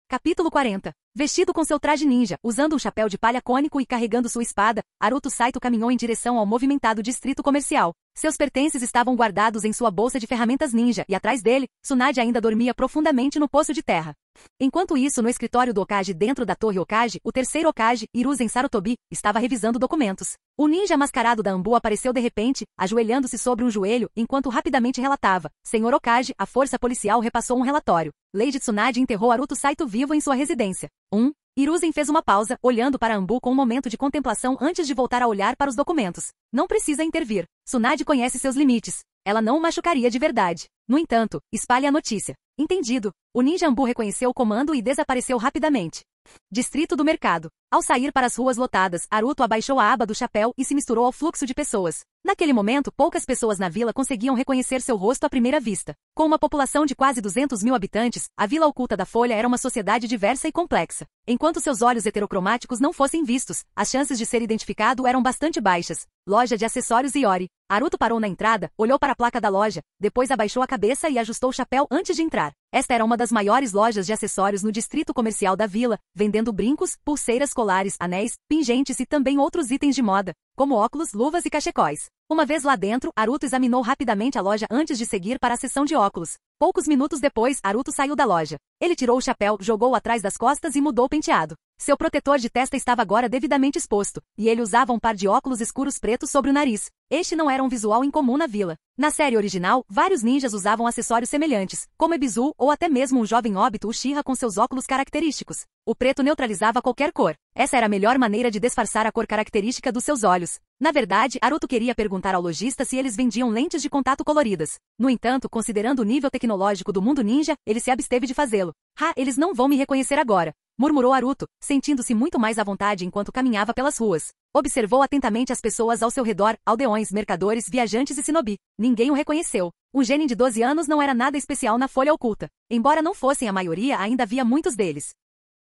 Capítulo 40. Vestido com seu traje ninja, usando um chapéu de palha cônico e carregando sua espada, Aruto Saito caminhou em direção ao movimentado distrito comercial. Seus pertences estavam guardados em sua bolsa de ferramentas ninja e atrás dele, Tsunade ainda dormia profundamente no poço de terra. Enquanto isso, no escritório do Hokage dentro da Torre Hokage, o terceiro Hokage, Hiruzen Sarutobi, estava revisando documentos. O ninja mascarado da Anbu apareceu de repente, ajoelhando-se sobre um joelho, enquanto rapidamente relatava. Senhor Hokage, a força policial repassou um relatório. Lady Tsunade enterrou Aruto Saito vivo em sua residência. Hiruzen fez uma pausa, olhando para Anbu com um momento de contemplação antes de voltar a olhar para os documentos. Não precisa intervir. Tsunade conhece seus limites. Ela não o machucaria de verdade. No entanto, espalhe a notícia. Entendido. O ninja Anbu reconheceu o comando e desapareceu rapidamente. Distrito do Mercado. Ao sair para as ruas lotadas, Aruto abaixou a aba do chapéu e se misturou ao fluxo de pessoas. Naquele momento, poucas pessoas na vila conseguiam reconhecer seu rosto à primeira vista. Com uma população de quase 200 mil habitantes, a Vila Oculta da Folha era uma sociedade diversa e complexa. Enquanto seus olhos heterocromáticos não fossem vistos, as chances de ser identificado eram bastante baixas. Loja de acessórios Iori. Aruto parou na entrada, olhou para a placa da loja, depois abaixou a cabeça e ajustou o chapéu antes de entrar. Esta era uma das maiores lojas de acessórios no distrito comercial da vila, vendendo brincos, pulseiras, colares, anéis, pingentes e também outros itens de moda, como óculos, luvas e cachecóis. Uma vez lá dentro, Aruto examinou rapidamente a loja antes de seguir para a seção de óculos. Poucos minutos depois, Aruto saiu da loja. Ele tirou o chapéu, jogou-o atrás das costas e mudou o penteado. Seu protetor de testa estava agora devidamente exposto, e ele usava um par de óculos escuros pretos sobre o nariz. Este não era um visual incomum na vila. Na série original, vários ninjas usavam acessórios semelhantes, como Ebizu ou até mesmo um jovem óbito Uchiha com seus óculos característicos. O preto neutralizava qualquer cor. Essa era a melhor maneira de disfarçar a cor característica dos seus olhos. Na verdade, Aruto queria perguntar ao lojista se eles vendiam lentes de contato coloridas. No entanto, considerando o nível tecnológico do mundo ninja, ele se absteve de fazê-lo. Eles não vão me reconhecer agora, murmurou Aruto, sentindo-se muito mais à vontade enquanto caminhava pelas ruas. Observou atentamente as pessoas ao seu redor, aldeões, mercadores, viajantes e shinobi. Ninguém o reconheceu. Um genin de 12 anos não era nada especial na Folha Oculta. Embora não fossem a maioria, ainda havia muitos deles.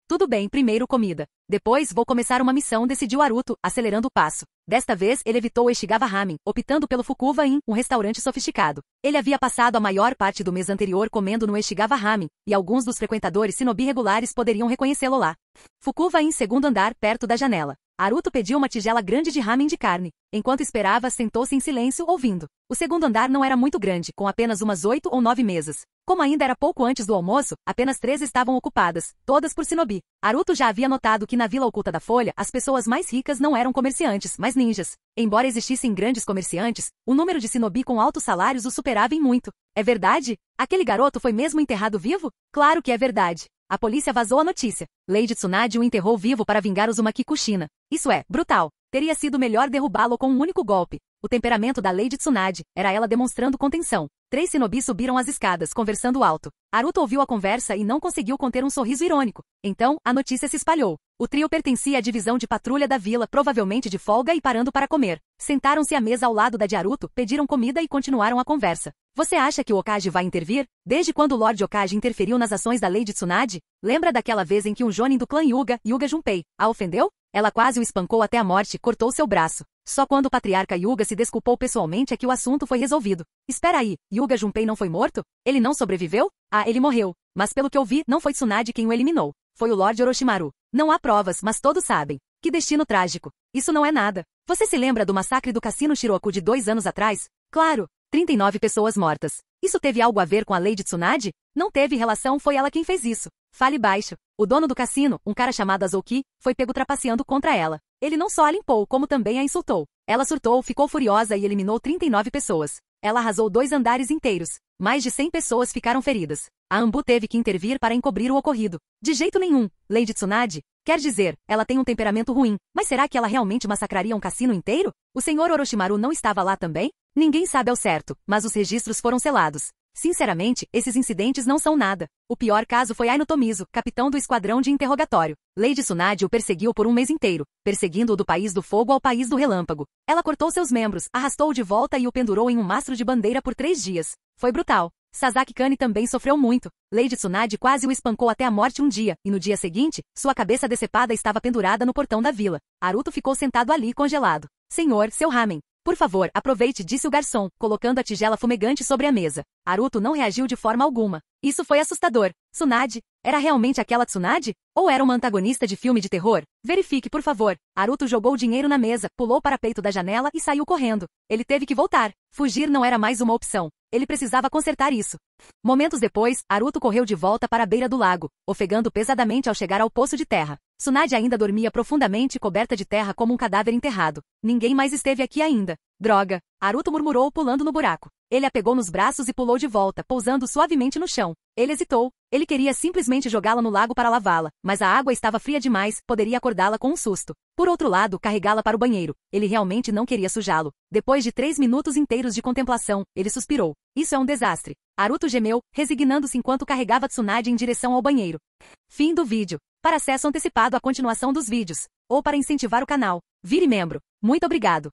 Tudo bem, primeiro comida. Depois vou começar uma missão, decidiu Aruto, acelerando o passo. Desta vez, ele evitou o Eshigawa Ramen, optando pelo Fukuva Inn, um restaurante sofisticado. Ele havia passado a maior parte do mês anterior comendo no Eshigawa Ramen, e alguns dos frequentadores shinobi regulares poderiam reconhecê-lo lá. Fukuva Inn, segundo andar, perto da janela. Aruto pediu uma tigela grande de ramen de carne. Enquanto esperava, sentou-se em silêncio, ouvindo. O segundo andar não era muito grande, com apenas umas 8 ou 9 mesas. Como ainda era pouco antes do almoço, apenas 3 estavam ocupadas, todas por shinobi. Aruto já havia notado que na Vila Oculta da Folha, as pessoas mais ricas não eram comerciantes, mas ninjas. Embora existissem grandes comerciantes, o número de shinobi com altos salários o superava em muito. É verdade? Aquele garoto foi mesmo enterrado vivo? Claro que é verdade. A polícia vazou a notícia. Lady Tsunade o enterrou vivo para vingar Uzumaki Kushina. Isso é, brutal. Teria sido melhor derrubá-lo com um único golpe. O temperamento da Lady Tsunade era ela demonstrando contenção. 3 shinobi subiram as escadas, conversando alto. Aruto ouviu a conversa e não conseguiu conter um sorriso irônico. Então, a notícia se espalhou. O trio pertencia à divisão de patrulha da vila, provavelmente de folga e parando para comer. Sentaram-se à mesa ao lado da de Aruto, pediram comida e continuaram a conversa. Você acha que o Hokage vai intervir? Desde quando o Lord Hokage interferiu nas ações da Lady Tsunade? Lembra daquela vez em que um jonin do clã Hyuga, Hyuga Junpei, a ofendeu? Ela quase o espancou até a morte, cortou seu braço. Só quando o patriarca Hyuga se desculpou pessoalmente é que o assunto foi resolvido. Espera aí, Hyuga Junpei não foi morto? Ele não sobreviveu? Ele morreu. Mas pelo que eu vi, não foi Tsunade quem o eliminou. Foi o Lord Orochimaru. Não há provas, mas todos sabem. Que destino trágico. Isso não é nada. Você se lembra do massacre do cassino Shiroku de 2 anos atrás? Claro. 39 pessoas mortas. Isso teve algo a ver com a Lady Tsunade? Não teve relação, foi ela quem fez isso. Fale baixo. O dono do cassino, um cara chamado Azuki, foi pego trapaceando contra ela. Ele não só a limpou, como também a insultou. Ela surtou, ficou furiosa e eliminou 39 pessoas. Ela arrasou 2 andares inteiros. Mais de 100 pessoas ficaram feridas. A Anbu teve que intervir para encobrir o ocorrido. De jeito nenhum, Lady Tsunade. Quer dizer, ela tem um temperamento ruim, mas será que ela realmente massacraria um cassino inteiro? O Sr. Orochimaru não estava lá também? Ninguém sabe ao certo, mas os registros foram selados. Sinceramente, esses incidentes não são nada. O pior caso foi Aino Tomizo, capitão do esquadrão de interrogatório. Lady Tsunade o perseguiu por um mês inteiro, perseguindo-o do país do fogo ao país do relâmpago. Ela cortou seus membros, arrastou-o de volta e o pendurou em um mastro de bandeira por 3 dias. Foi brutal. Sasaki Kane também sofreu muito. Lady Tsunade quase o espancou até a morte um dia, e no dia seguinte, sua cabeça decepada estava pendurada no portão da vila. Haruto ficou sentado ali congelado. Senhor, seu ramen. Por favor, aproveite, disse o garçom, colocando a tigela fumegante sobre a mesa. Haruto não reagiu de forma alguma. Isso foi assustador. Tsunade? Era realmente aquela Tsunade? Ou era uma antagonista de filme de terror? Verifique, por favor. Haruto jogou o dinheiro na mesa, pulou para o peito da janela e saiu correndo. Ele teve que voltar. Fugir não era mais uma opção. Ele precisava consertar isso. Momentos depois, Haruto correu de volta para a beira do lago, ofegando pesadamente ao chegar ao poço de terra. Tsunade ainda dormia profundamente coberta de terra como um cadáver enterrado. Ninguém mais esteve aqui ainda. Droga! Haruto murmurou pulando no buraco. Ele a pegou nos braços e pulou de volta, pousando suavemente no chão. Ele hesitou. Ele queria simplesmente jogá-la no lago para lavá-la, mas a água estava fria demais, poderia acordá-la com um susto. Por outro lado, carregá-la para o banheiro. Ele realmente não queria sujá-lo. Depois de 3 minutos inteiros de contemplação, ele suspirou. Isso é um desastre. Haruto gemeu, resignando-se enquanto carregava Tsunade em direção ao banheiro. Fim do vídeo. Para acesso antecipado à continuação dos vídeos, ou para incentivar o canal, vire membro. Muito obrigado.